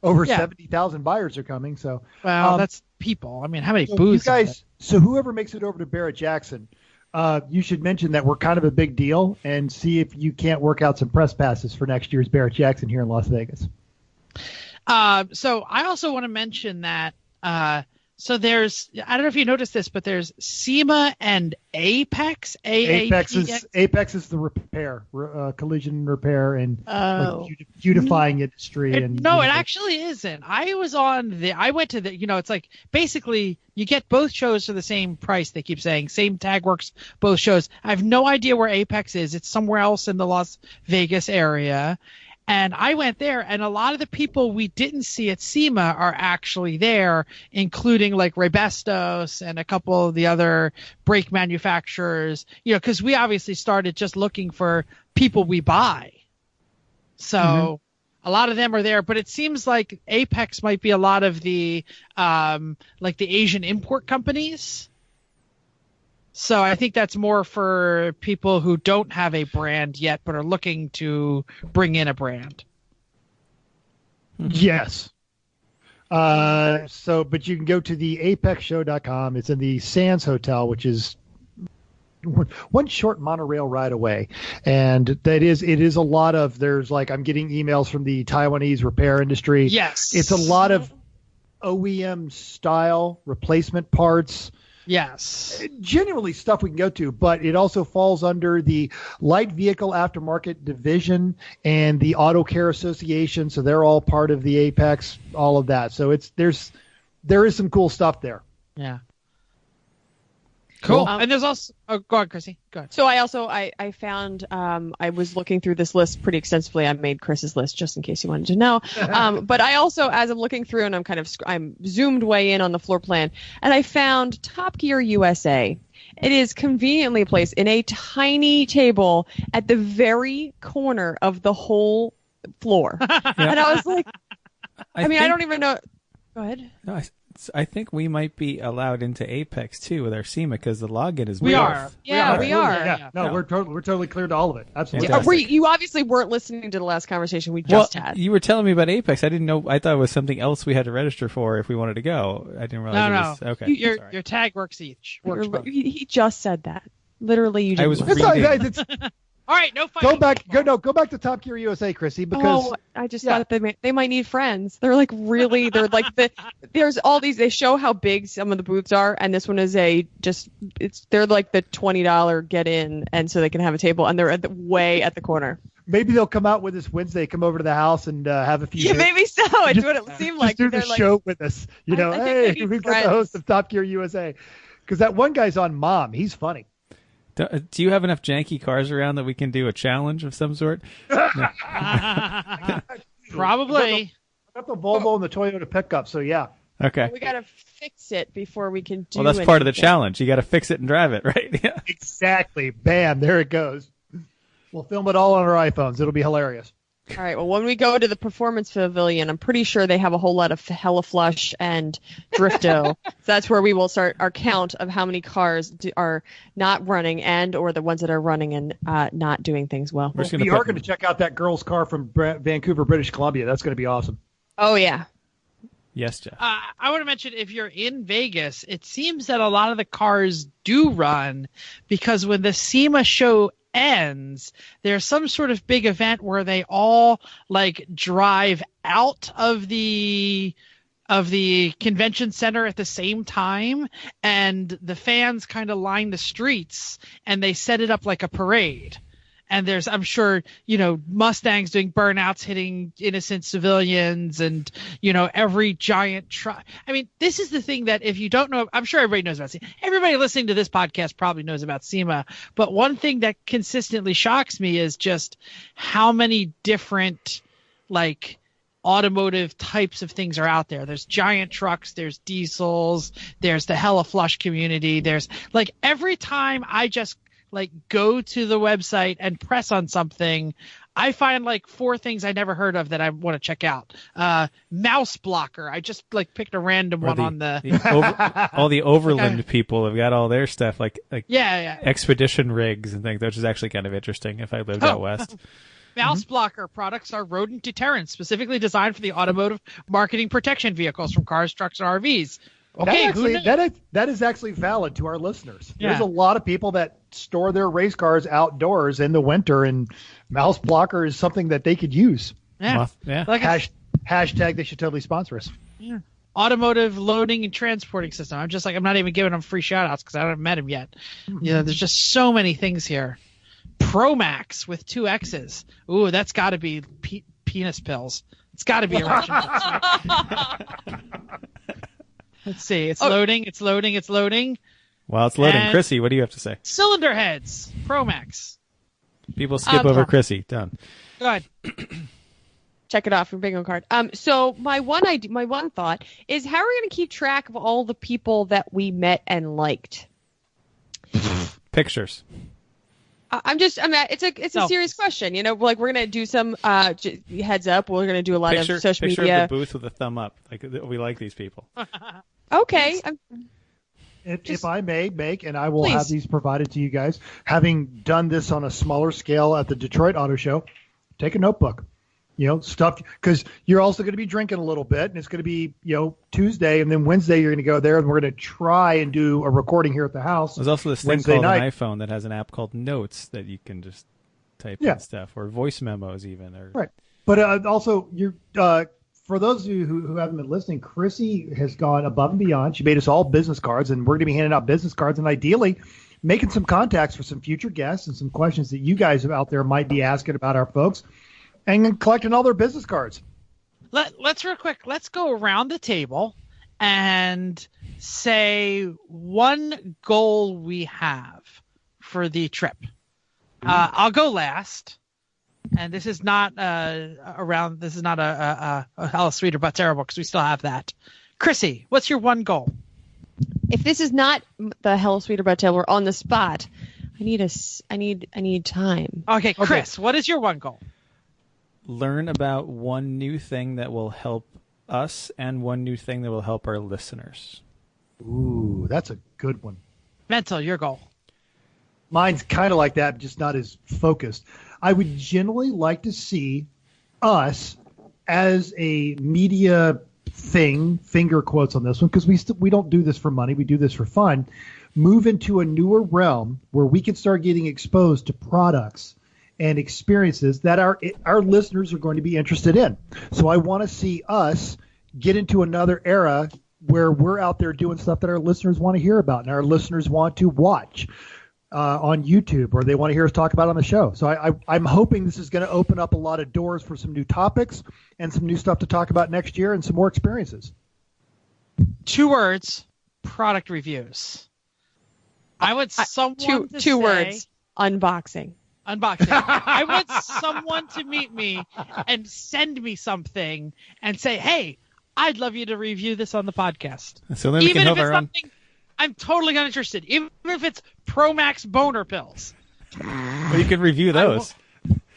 over 70,000 buyers are coming. So, that's people. I mean, how many booths? You guys, so whoever makes it over to Barrett Jackson, you should mention that we're kind of a big deal and see if you can't work out some press passes for next year's Barrett Jackson here in Las Vegas. So I also want to mention that. So there's, I don't know if you noticed this, but there's SEMA and Apex. Apex is the repair, collision repair, and beautifying industry. It actually isn't. I went to the, it's like basically you get both shows for the same price. They keep saying same tag works, both shows. I have no idea where Apex is. It's somewhere else in the Las Vegas area. And I went there, and a lot of the people we didn't see at SEMA are actually there, including like Rebestos and a couple of the other brake manufacturers, because we obviously started just looking for people we buy. So a lot of them are there, but it seems like Apex might be a lot of the like the Asian import companies. So I think that's more for people who don't have a brand yet but are looking to bring in a brand. Yes. But you can go to the apexshow.com. It's in the Sands Hotel, which is one short monorail ride away. And it is a lot of, I'm getting emails from the Taiwanese repair industry. Yes. It's a lot of OEM style replacement parts. Yes. Genuinely stuff we can go to, but it also falls under the light vehicle aftermarket division and the Auto Care Association. So they're all part of the Apex, all of that. So there is some cool stuff there. Yeah. Cool. And there's also, go on, Chrissy. Go ahead. So I found, I was looking through this list pretty extensively. I made Chris's list just in case you wanted to know. But I also, as I'm looking through and I'm zoomed way in on the floor plan, and I found Top Gear USA. It is conveniently placed in a tiny table at the very corner of the whole floor. Yeah. And I was like, I don't even know. Go ahead. No, I think we might be allowed into Apex too with our SEMA because the login is. We are. Yeah, we are. Yeah. No, we're totally clear to all of it. Absolutely. Yeah. You obviously weren't listening to the last conversation we just had. You were telling me about Apex. I didn't know. I thought it was something else we had to register for if we wanted to go. I didn't realize. No. Okay. Your tag works each. He just said that. Literally, you didn't. I was reading. All right, no fighting. Go back to Top Gear USA, Chrissy, because I just thought they might need friends. They're like there's all these. They show how big some of the booths are, and this one is they're like the $20 get in, and so they can have a table, and they're way at the corner. Maybe they'll come out with us Wednesday, come over to the house and have a few. Yeah, maybe so. It's what it seemed like. Just do the show with us. Hey, we've got the host of Top Gear USA, because that one guy's on Mom. He's funny. Do you have enough janky cars around that we can do a challenge of some sort? Probably. I got the Volvo and the Toyota pickup, so yeah. Okay. Well, we got to fix it before we can do. Well, that's part of the challenge. You got to fix it and drive it, right? Yeah. Exactly. Bam. There it goes. We'll film it all on our iPhones. It'll be hilarious. All right. Well, when we go to the Performance Pavilion, I'm pretty sure they have a whole lot of Hella Flush and Drifto. So that's where we will start our count of how many cars are not running or the ones that are running and not doing things well. We are going to check out that girl's car from Vancouver, British Columbia. That's going to be awesome. Oh, yeah. Yes, Jeff. I want to mention, if you're in Vegas, it seems that a lot of the cars do run because when the SEMA show ends, there's some sort of big event where they all like drive out of the convention center at the same time, and the fans kind of line the streets and they set it up like a parade. And there's, I'm sure, Mustangs doing burnouts, hitting innocent civilians, and, every giant truck. I mean, this is the thing that if you don't know, I'm sure everybody knows about SEMA. Everybody listening to this podcast probably knows about SEMA. But one thing that consistently shocks me is just how many different, automotive types of things are out there. There's giant trucks, there's diesels, there's the Hella Flush community. There's, every time I just go to the website and press on something, I find 4 things I never heard of that I want to check out. Mouse blocker. I just picked a random one on all the overland people have got all their stuff yeah. expedition rigs and things, which is actually kind of interesting if I lived out west. Mouse blocker products are rodent deterrents specifically designed for the automotive marketing protection vehicles from cars, trucks, and RVs. Okay, that is actually valid to our listeners. Yeah. There's a lot of people that store their race cars outdoors in the winter, and mouse blocker is something that they could use. Yeah. Hashtag they should totally sponsor us. Yeah. Automotive loading and transporting system. I'm not even giving them free shout outs because I haven't met them yet. There's just so many things here. Promax with 2 X's. Ooh, that's got to be penis pills. It's got to be erection pills. Right? Let's see. It's loading. It's loading. It's loading. While it's loading, and Chrissy, what do you have to say? Cylinder heads. Promax. People skip over Chrissy. Done. Go ahead. Check it off your bingo card. So my one thought is, how are we going to keep track of all the people that we met and liked? Pictures. It's a serious question. We're going to do some heads up. We're going to do a lot of social media. Picture of the booth with a thumb up. We like these people. Okay. If I may make, and I will Please. have these provided to you guys, having done this on a smaller scale at the Detroit Auto Show, take a notebook. Stuff, because you're also going to be drinking a little bit, and it's going to be, Tuesday, and then Wednesday you're going to go there, and we're going to try and do a recording here at the house. There's also this thing called an iPhone that has an app called Notes that you can just type in stuff, or voice memos even. Right. But also, for those of you who haven't been listening, Chrissy has gone above and beyond. She made us all business cards, and we're going to be handing out business cards, and ideally making some contacts for some future guests and some questions that you guys out there might be asking about our folks. And collecting all their business cards. Let's real quick. Let's go around the table and say one goal we have for the trip. I'll go last, and this is not This is not a Hella Sweeter But Terrible because we still have that. Chrissy, what's your one goal? If this is not the Hella Sweeter But Terrible, we're on the spot. I need time. Okay, Chris, what is your one goal? Learn about one new thing that will help us and one new thing that will help our listeners. Ooh, that's a good one. Mental, your goal. Mine's kind of like that, just not as focused. I would generally like to see us as a media thing, finger quotes on this one, because we don't do this for money. We do this for fun. Move into a newer realm where we can start getting exposed to products and experiences that our listeners are going to be interested in. So I want to see us get into another era where we're out there doing stuff that our listeners want to hear about and our listeners want to watch on YouTube, or they want to hear us talk about on the show. So I'm hoping this is going to open up a lot of doors for some new topics and some new stuff to talk about next year and some more experiences. 2 words: product reviews. I want someone to two say, words: unboxing. I want someone to meet me and send me something and say, "Hey, I'd love you to review this on the podcast." So then we can have our own. I'm totally uninterested, even if it's Promax boner pills. Well, you can review those.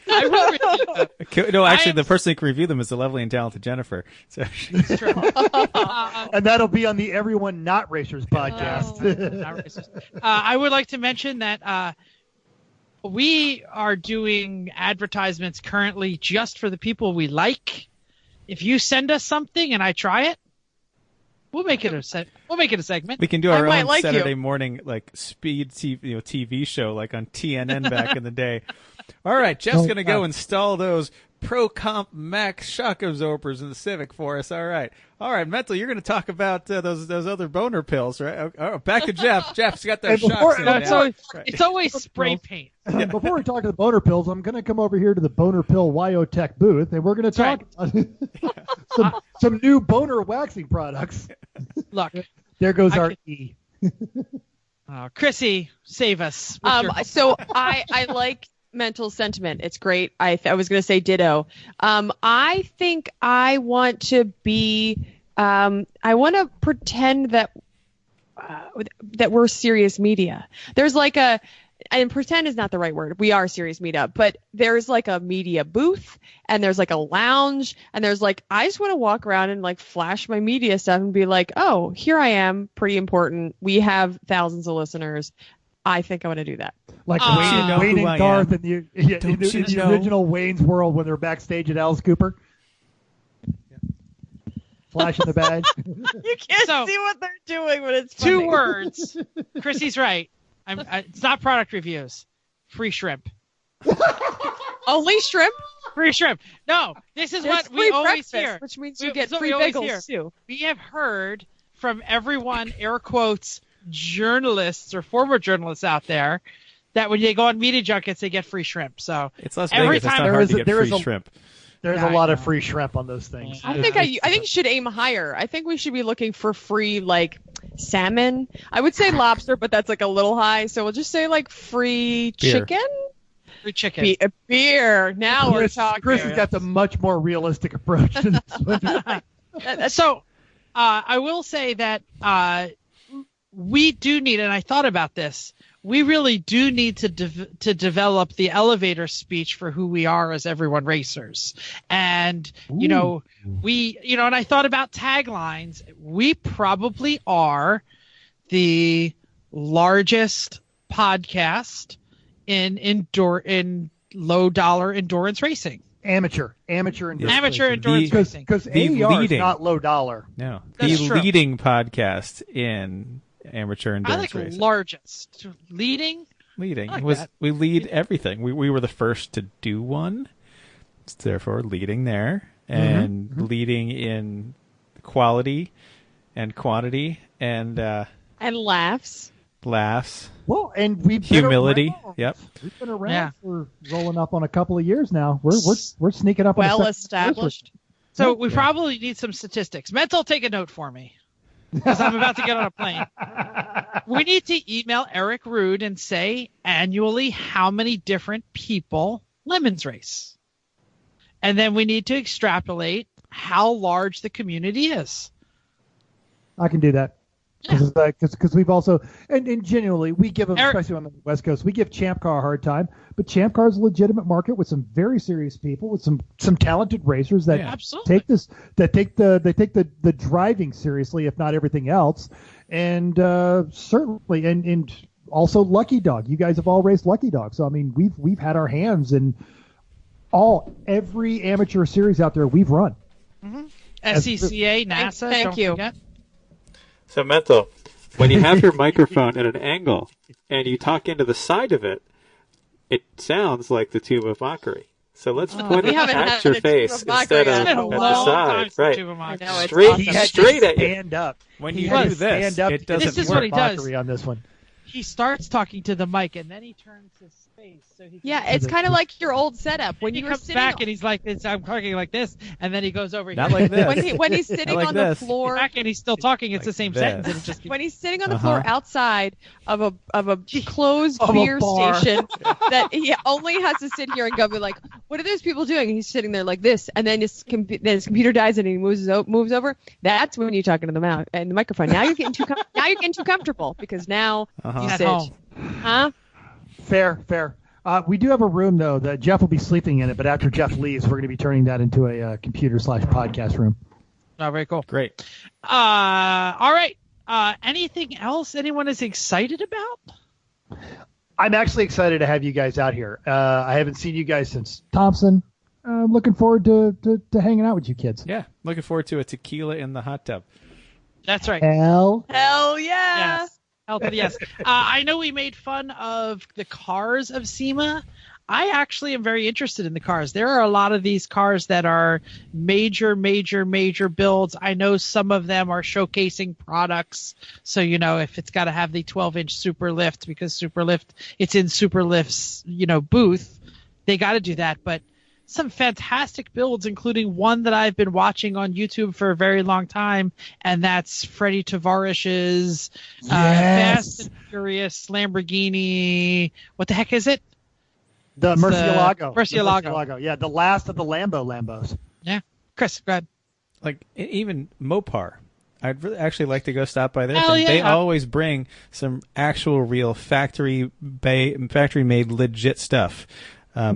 No, I will review them. No, actually, the person who can review them is the lovely and talented Jennifer. So It's true. And that'll be on the Everyone Not Racers podcast. Not racist. I would like to mention that we are doing advertisements currently just for the people we like. If you send us something and I try it, we'll make it a segment. we can do our might own like Saturday you. morning speed TV show like on TNN back in the day. All right, Jeff's going to go install those Pro Comp Max shock absorbers in the Civic for us. All right, Mental, you're going to talk about those other boner pills, right? Oh, back to Jeff. Jeff's got those Hey, shocks in now. It's always spray paint. Before we talk to the boner pills, I'm going to come over here to the Boner Pill Wyotech booth, and we're going to talk about some new boner waxing products. Look, There goes our E. Chrissy, save us. So I like Mental sentiment. It's great. I was going to say ditto. I think I want to be. I want to pretend that we're serious media. There's like and pretend is not the right word. We are serious media, but there's like a media booth and there's like a lounge and there's like, I just want to walk around and like flash my media stuff and be like, oh, here I am. Pretty important. We have thousands of listeners. I think I want to do that. Like know Wayne who and I Garth am? in the original Wayne's World when they're backstage at Alice Cooper. Flashing the badge. You can't So- see what they're doing, but it's funny. 2 words. Chrissy's right. It's not product reviews. Free shrimp. Only shrimp. Free shrimp. No, this is There's what free we always breakfast, hear. which means We- you get so free we always hear. bagels too. We have heard from everyone, air quotes, journalists or former journalists out there, that when they go on media junkets, they get free shrimp. So It's Las every Vegas. It's time not hard to get there is free a- shrimp. There's Yeah, a lot I of free shrimp on those things. I think you should aim higher. I think we should be looking for free like salmon. I would say lobster, but that's like a little high. So we'll just say like free Beer. chicken. free chicken. Beer. Now we're talking. Chris has got the much more realistic approach to this one. So I will say that we do need, and I thought about this, we really do need to develop the elevator speech for who we are as everyone racers. And, and I thought about taglines. We probably are the largest podcast in low dollar endurance racing. Amateur endurance. Endurance racing. Because The AER leading. is not low dollar. No, That's the true. leading podcast in amateur I endurance like racing. largest. Leading? Leading I like was that. we lead everything. We were the first to do one. It's therefore leading there and leading in quality and quantity and And laughs. laughs. Well, and we've Humility. Been around. Yep. We've been around Yeah. for rolling up on a couple of years now. We're sneaking up on Well the second established. So we probably need some statistics. Mental, take a note for me, because I'm about to get on a plane. We need to email Eric Rude and say annually how many different people Lemons race. And then we need to extrapolate how large the community is. I can do that. Because we've also, and genuinely, we give them, Eric- especially on the West Coast, we give Champ Car a hard time. But Champ Car is a legitimate market with some very serious people, with some talented racers that Yeah. Absolutely. take the driving seriously, if not everything else. And certainly, and also Lucky Dog. You guys have all raced Lucky Dog, so I mean, we've had our hands in every amateur series out there we've run. SECA, NASA. Thank don't you. forget. So, Mental, when you have your microphone at an angle and you talk into the side of it, it sounds like the tube of mockery. So let's put we it haven't at had your a tube face of mockery instead in of a at It's been a the long time side, since right? Tube of Mockery. I know, it's Straight, awesome. He had straight to at you. stand up. When He you had do to this, stand up it to doesn't This is work what he does. mockery on this one. He starts talking to the mic and then he turns his face. So he Yeah, it's kind of like your old setup when he you were comes sitting back and he's like, I'm talking like this, and then he goes over Not here. like this. when he's sitting like on this. the floor. Back and he's still talking. It's the Like same this. sentence. And it just When he's sitting on the Uh-huh. floor outside of a closed Of a beer bar. station that he only has to sit here and go be like, what are those people doing? And he's sitting there like this, and then his computer dies and he moves over. That's when you're talking to the mouth and the microphone. Now you're getting too comfortable because now Uh-huh. you at sit. home. Huh? Fair. We do have a room, though, that Jeff will be sleeping in it, but after Jeff leaves, we're going to be turning that into a computer/podcast room. Oh, very cool. Great. All right. Anything else anyone is excited about? I'm actually excited to have you guys out here. I haven't seen you guys since Thompson. I'm looking forward to hanging out with you kids. Yeah, looking forward to a tequila in the hot tub. That's right. Hell yeah. Yes. Hell to the yes. I know we made fun of the cars of SEMA. I actually am very interested in the cars. There are a lot of these cars that are major builds. I know some of them are showcasing products. So, if it's got to have the 12-inch Superlift because Superlift, it's in Superlift's, booth, they got to do that. But some fantastic builds, including one that I've been watching on YouTube for a very long time, and that's Freddie Tavarish's Fast and Furious Lamborghini. What the heck is it? The Murcielago. Murcielago. Yeah, the last of the Lambos. Yeah. Chris, go ahead. Like, even Mopar. I'd really actually like to go stop by their Hell thing. yeah. They always bring some actual real factory-made legit stuff. I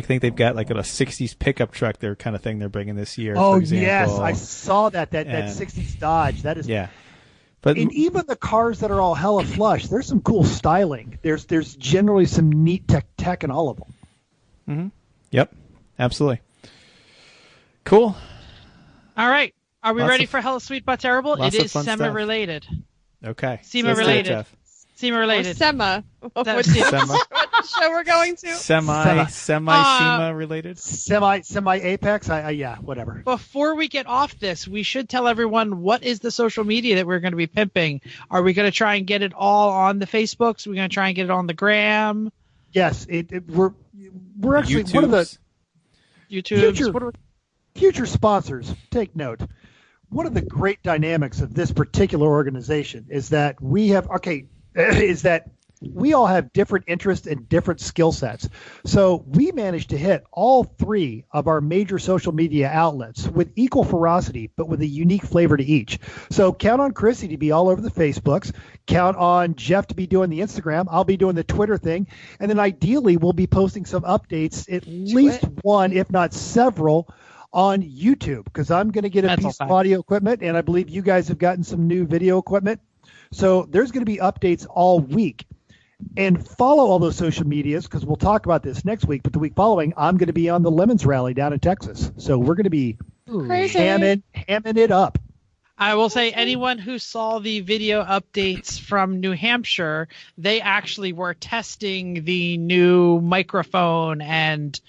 think they've got like a 60s pickup truck, their kind of thing they're bringing this year. Oh, for example. yes, I saw that 60s Dodge. That is, yeah. But and even the cars that are all hella flush, there's some cool styling. There's generally some neat tech in all of them. Mm-hmm. Yep, absolutely. Cool. All right. Are we ready for Hella Sweet But Terrible? It is SEMA related. Okay. SEMA related. SEMA related. SEMA. What SEMA. show we're going to? Semi-SEMA related? Semi-Apex? Yeah, whatever. Before we get off this, we should tell everyone what is the social media that we're going to be pimping. Are we going to try and get it all on the Facebooks? Are we going to try and get it on the Gram? Yes, we're actually YouTubes. one of the YouTubes. Future sponsors. Take note. One of the great dynamics of this particular organization is that we all have different interests and different skill sets. So we managed to hit all three of our major social media outlets with equal ferocity, but with a unique flavor to each. So count on Chrissy to be all over the Facebooks. Count on Jeff to be doing the Instagram. I'll be doing the Twitter thing. And then ideally we'll be posting some updates, at least one, if not several, on YouTube, because I'm going to get a piece of audio equipment, and I believe you guys have gotten some new video equipment. So there's going to be updates all week. And follow all those social medias, because we'll talk about this next week. But the week following, I'm going to be on the Lemons Rally down in Texas. So we're going to be hamming it up. I will say anyone who saw the video updates from New Hampshire, they actually were testing the new microphone and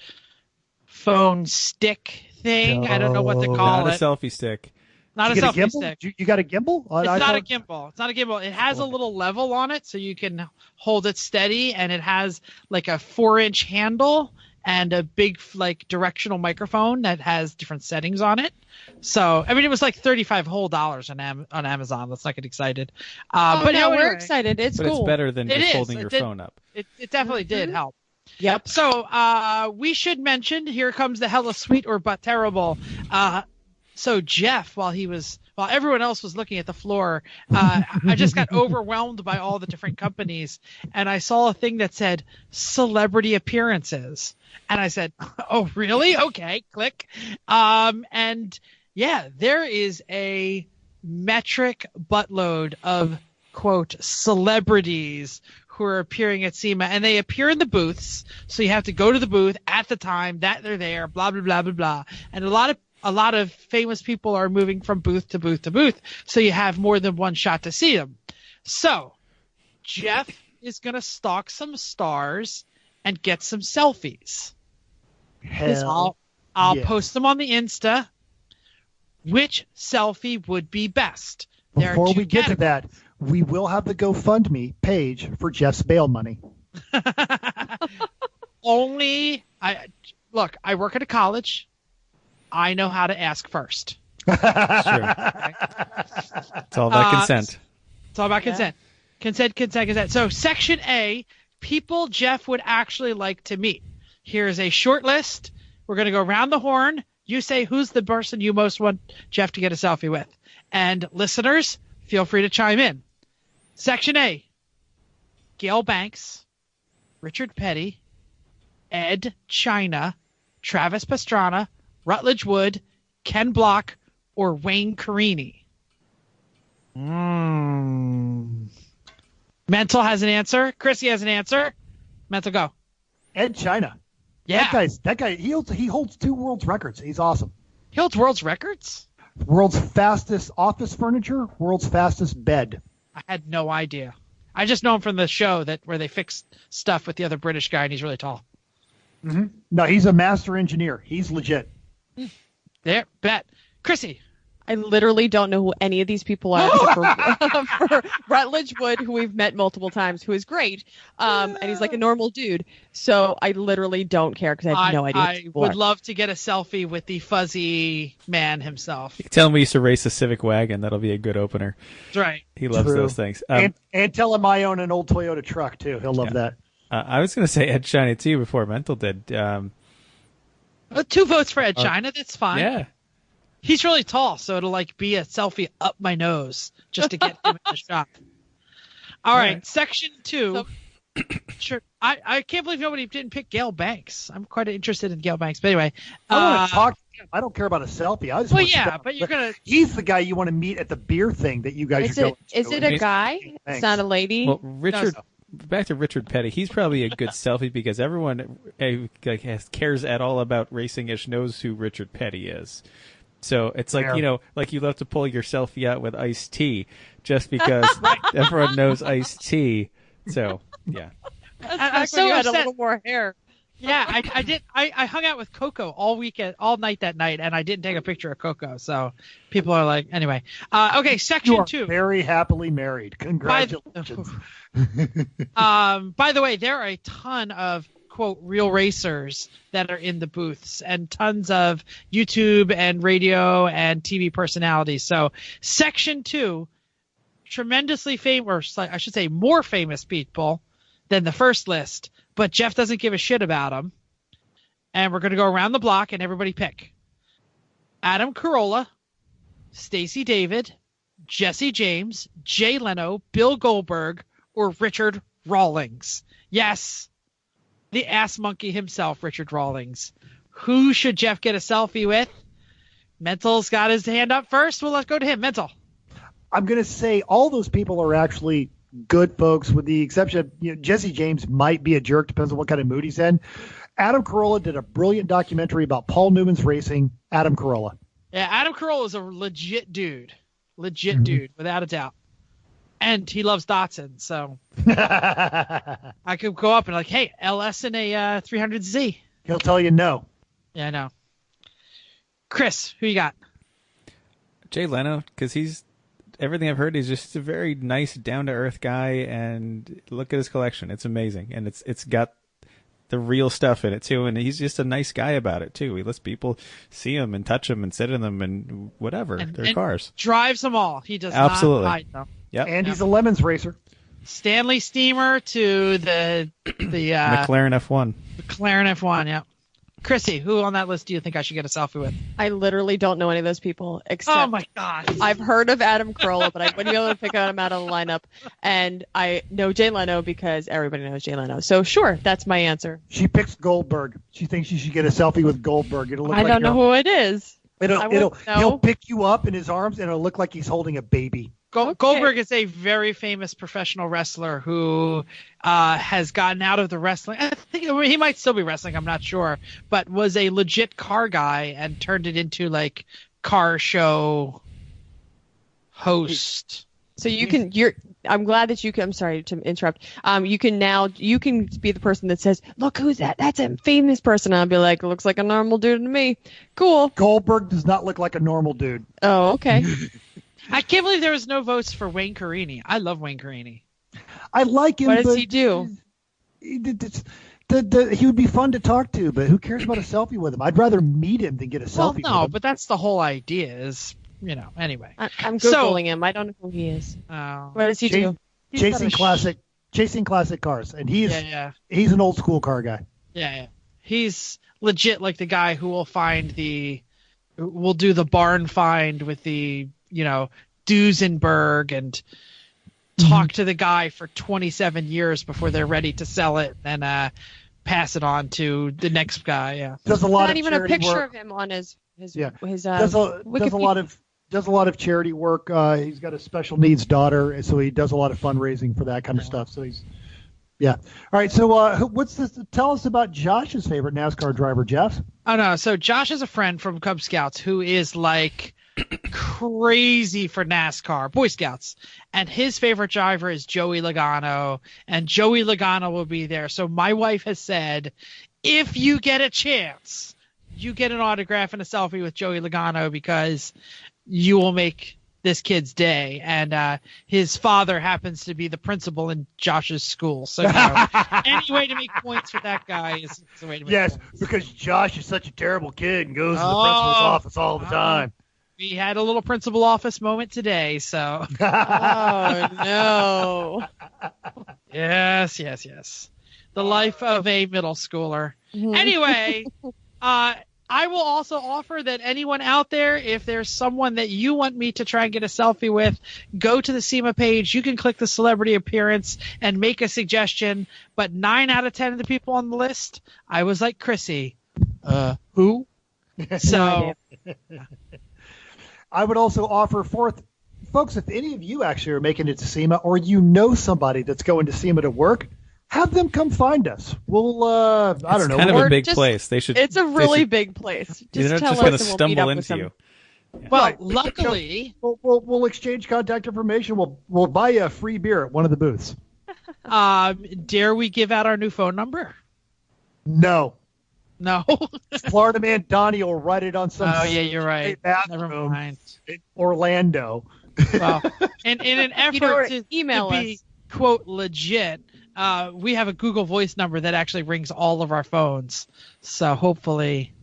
phone stick thing. No, I don't know what to call it. Not a selfie stick. Not a selfie stick. You got a gimbal? It's not a gimbal. It's not a gimbal. It has a little level on it so you can hold it steady, and it has like a 4-inch handle and a big directional microphone that has different settings on it. So, I mean, it was like $35 whole on Amazon. Let's not get excited. But no, anyway, we're excited. It's but cool. It's better than just holding your phone up. It definitely did help. Yep. So we should mention, here comes the Hella Sweet or But Terrible. So Jeff, while everyone else was looking at the floor, I just got overwhelmed by all the different companies, and I saw a thing that said celebrity appearances, and I said, "Oh, really? Okay." Click. And yeah, there is a metric buttload of quote celebrities who are appearing at SEMA, and they appear in the booths. So you have to go to the booth at the time that they're there, blah, blah, blah, blah, blah. And a lot of famous people are moving from booth to booth to booth. So you have more than one shot to see them. So Jeff is going to stalk some stars and get some selfies. I'll post them on the Insta. Which selfie would be best? Before we get to that, we will have the GoFundMe page for Jeff's bail money. I work at a college. I know how to ask first. Sure. It's all about consent. It's all about consent. Consent. So section A, people Jeff would actually like to meet. Here's a short list. We're going to go around the horn. You say who's the person you most want Jeff to get a selfie with. And listeners, feel free to chime in. Section A, Gail Banks, Richard Petty, Ed China, Travis Pastrana, Rutledge Wood, Ken Block, or Wayne Carini? Mental has an answer. Chrissy has an answer. Mental, go. Ed China. Yeah. That guy. He holds 2 world's records. He's awesome. He holds world's records? World's fastest office furniture. World's fastest bed. I had no idea. I just know him from the show where they fix stuff with the other British guy, and he's really tall. Mm-hmm. No, he's a master engineer. He's legit. There, bet. Chrissy. I literally don't know who any of these people are except for Rutledge Wood, who we've met multiple times, who is great. And he's like a normal dude. So I literally don't care because I have no idea. I would love to get a selfie with the fuzzy man himself. Tell him we used to race a Civic wagon. That'll be a good opener. That's right. He loves those things. And tell him I own an old Toyota truck, too. He'll love that. I was going to say Ed China, too, before Mental did. 2 votes for Ed China. That's fine. Yeah. He's really tall, so it'll be a selfie up my nose just to get him in the shot. All right, section 2. Sure. I can't believe nobody didn't pick Gail Banks. I'm quite interested in Gail Banks. But anyway, I want to talk to him. I don't care about a selfie. I just but you're gonna. He's the guy you want to meet at the beer thing that you guys are going to. Is it a guy? It's not a lady. Well, Richard. Back to Richard Petty. He's probably a good selfie because everyone cares at all about racing-ish knows who Richard Petty is. So it's like, you love to pull your selfie out with iced tea just because everyone knows iced tea. So, yeah. I'm so had a little more hair. Yeah, I did. I hung out with Coco all night that night, and I didn't take a picture of Coco. So people are like, anyway. Okay, section 2. Very happily married. Congratulations. By the way, there are a ton of quote real racers that are in the booths and tons of YouTube and radio and TV personalities. So section 2, tremendously famous, or I should say more famous people than the first list, but Jeff doesn't give a shit about them. And we're going to go around the block and everybody pick Adam Carolla, Stacey David, Jesse James, Jay Leno, Bill Goldberg, or Richard Rawlings. Yes. The ass monkey himself, Richard Rawlings. Who should Jeff get a selfie with? Mental's got his hand up first. Well, let's go to him. Mental. I'm going to say all those people are actually good folks, with the exception of Jesse James might be a jerk, depends on what kind of mood he's in. Adam Carolla did a brilliant documentary about Paul Newman's racing. Adam Carolla. Yeah, Adam Carolla is a legit dude. Dude, without a doubt. And he loves Datsun, so I could go up and hey, LS in a 300Z. He'll tell you no. Yeah, I know. Chris, who you got? Jay Leno, because everything I've heard, he's just a very nice, down-to-earth guy, and look at his collection. It's amazing, and it's got the real stuff in it, too, and he's just a nice guy about it, too. He lets people see him and touch them and sit in them and whatever, their cars. Drives them all. He does Absolutely. not ride them. Yep. And he's a Lemons racer. Stanley Steamer to the McLaren F1. McLaren F1, yeah. Chrissy, who on that list do you think I should get a selfie with? I literally don't know any of those people except. Oh my God! I've heard of Adam Carolla, but I wouldn't be able to pick him out of the lineup. And I know Jay Leno because everybody knows Jay Leno. So sure, that's my answer. She picks Goldberg. She thinks she should get a selfie with Goldberg. It'll look I don't know who it is. He'll pick you up in his arms and it'll look like he's holding a baby. Goldberg is a very famous professional wrestler who has gotten out of the wrestling. I think he might still be wrestling. I'm not sure, but was a legit car guy and turned it into car show host. So I'm glad that you can. I'm sorry to interrupt. You can be the person that says, "Look, who's that? That's a famous person." And I'll be like, "Looks like a normal dude to me." Cool. Goldberg does not look like a normal dude. Oh, okay. I can't believe there was no votes for Wayne Carini. I love Wayne Carini. I like him. What does he do? He would be fun to talk to, but who cares about a selfie with him? I'd rather meet him than get a selfie with him. No, but that's the whole idea is, anyway. I'm Googling him. I don't know who he is. What does he do? Chasing classic cars. And he's an old school car guy. Yeah. He's legit the guy who will will do the barn find with the, Duesenberg and talk to the guy for 27 years before they're ready to sell it and pass it on to the next guy. Yeah. Does a lot Not of even a charity picture work. of him on his Does a lot of charity work. He's got a special needs daughter, so he does a lot of fundraising for that kind of stuff. So yeah. All right. So what's this? Tell us about Josh's favorite NASCAR driver, Jeff. Oh no! So Josh is a friend from Cub Scouts who is like crazy for NASCAR, Boy Scouts, and his favorite driver is Joey Logano, and Joey Logano will be there. So my wife has said, if you get a chance, you get an autograph and a selfie with Joey Logano because you will make this kid's day. And his father happens to be the principal in Josh's school. So any way to make points for that guy is the way to make points. Yes, because Josh is such a terrible kid and goes to the principal's office all the time. We had a little principal office moment today, so. Oh, no. Yes. The life of a middle schooler. Anyway, I will also offer that anyone out there, if there's someone that you want me to try and get a selfie with, go to the SEMA page. You can click the celebrity appearance and make a suggestion. But 9 out of 10 of the people on the list, I was like Chrissy. Who? So I would also offer folks, if any of you actually are making it to SEMA or you know somebody that's going to SEMA to work, have them come find us. We'll, I don't know. It's kind of a big place. It's a really big place. They're not tell just going us to and we'll meet stumble up with into them. you. Yeah. Well, Right. luckily, we'll exchange contact information. We'll buy you a free beer at one of the booths. dare we give out our new phone number? No. No. Florida man Donnie will write it on some. Oh yeah, you're right. Never bathroom mind. in Orlando. Well, in an effort to email be us. quote legit, we have a Google Voice number that actually rings all of our phones. So hopefully,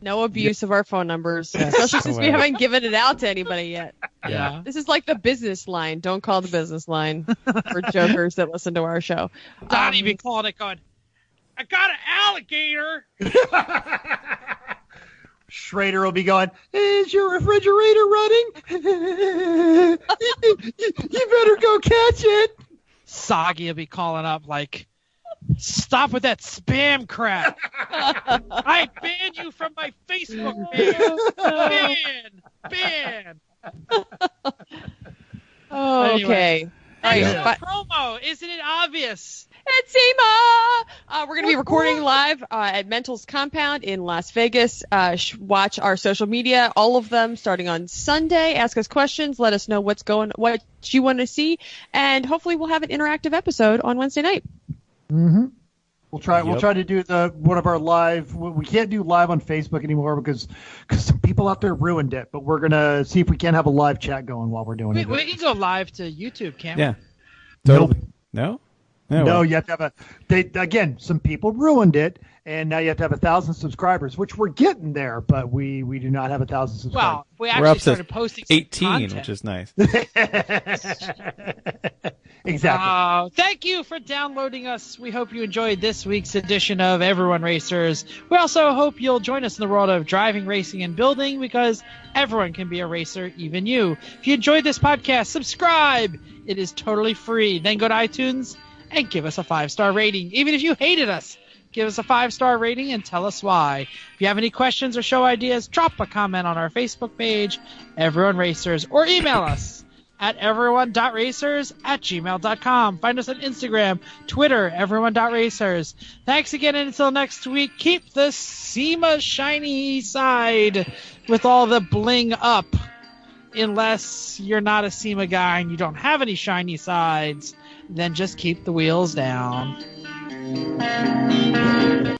No abuse of our phone numbers, especially since we haven't given it out to anybody yet. yeah. This is like the business line. Don't call the business line for jokers that listen to our show. Donnie be calling it going, I got an alligator. Schrader will be going, is your refrigerator running? You better go catch it. Soggy will be calling up like, stop with that spam crap. I banned you from my Facebook page. Ban. Oh, Anyway. okay. Thanks Yeah. for the promo. Isn't it obvious? At SEMA! We're going to be recording live at Mental's Compound in Las Vegas. Watch our social media, all of them, starting on Sunday. Ask us questions. Let us know what you want to see. And hopefully we'll have an interactive episode on Wednesday night. Mm-hmm. We'll try to do one of our live. We can't do live on Facebook anymore because some people out there ruined it. But we're gonna see if we can have a live chat going while we're doing it. We can go live to YouTube, can't we? Yeah. Totally. No? No, well. you have to have some people ruined it, and now you have to have 1,000 subscribers, which we're getting there, but we do not have 1,000 subscribers. Well, we We're actually up started to posting some 18, content. which is nice. Exactly. Thank you for downloading us. We hope you enjoyed this week's edition of Everyone Racers. We also hope you'll join us in the world of driving, racing, and building because everyone can be a racer, even you. If you enjoyed this podcast, subscribe. It is totally free. Then go to iTunes and give us a 5-star rating. Even if you hated us, give us a 5-star rating and tell us why. If you have any questions or show ideas, drop a comment on our Facebook page, Everyone Racers, or email us at everyone.racers@gmail.com. Find us on Instagram, Twitter, everyone.racers. Thanks again, and until next week, keep the SEMA shiny side with all the bling up. Unless you're not a SEMA guy and you don't have any shiny sides, then just keep the wheels down.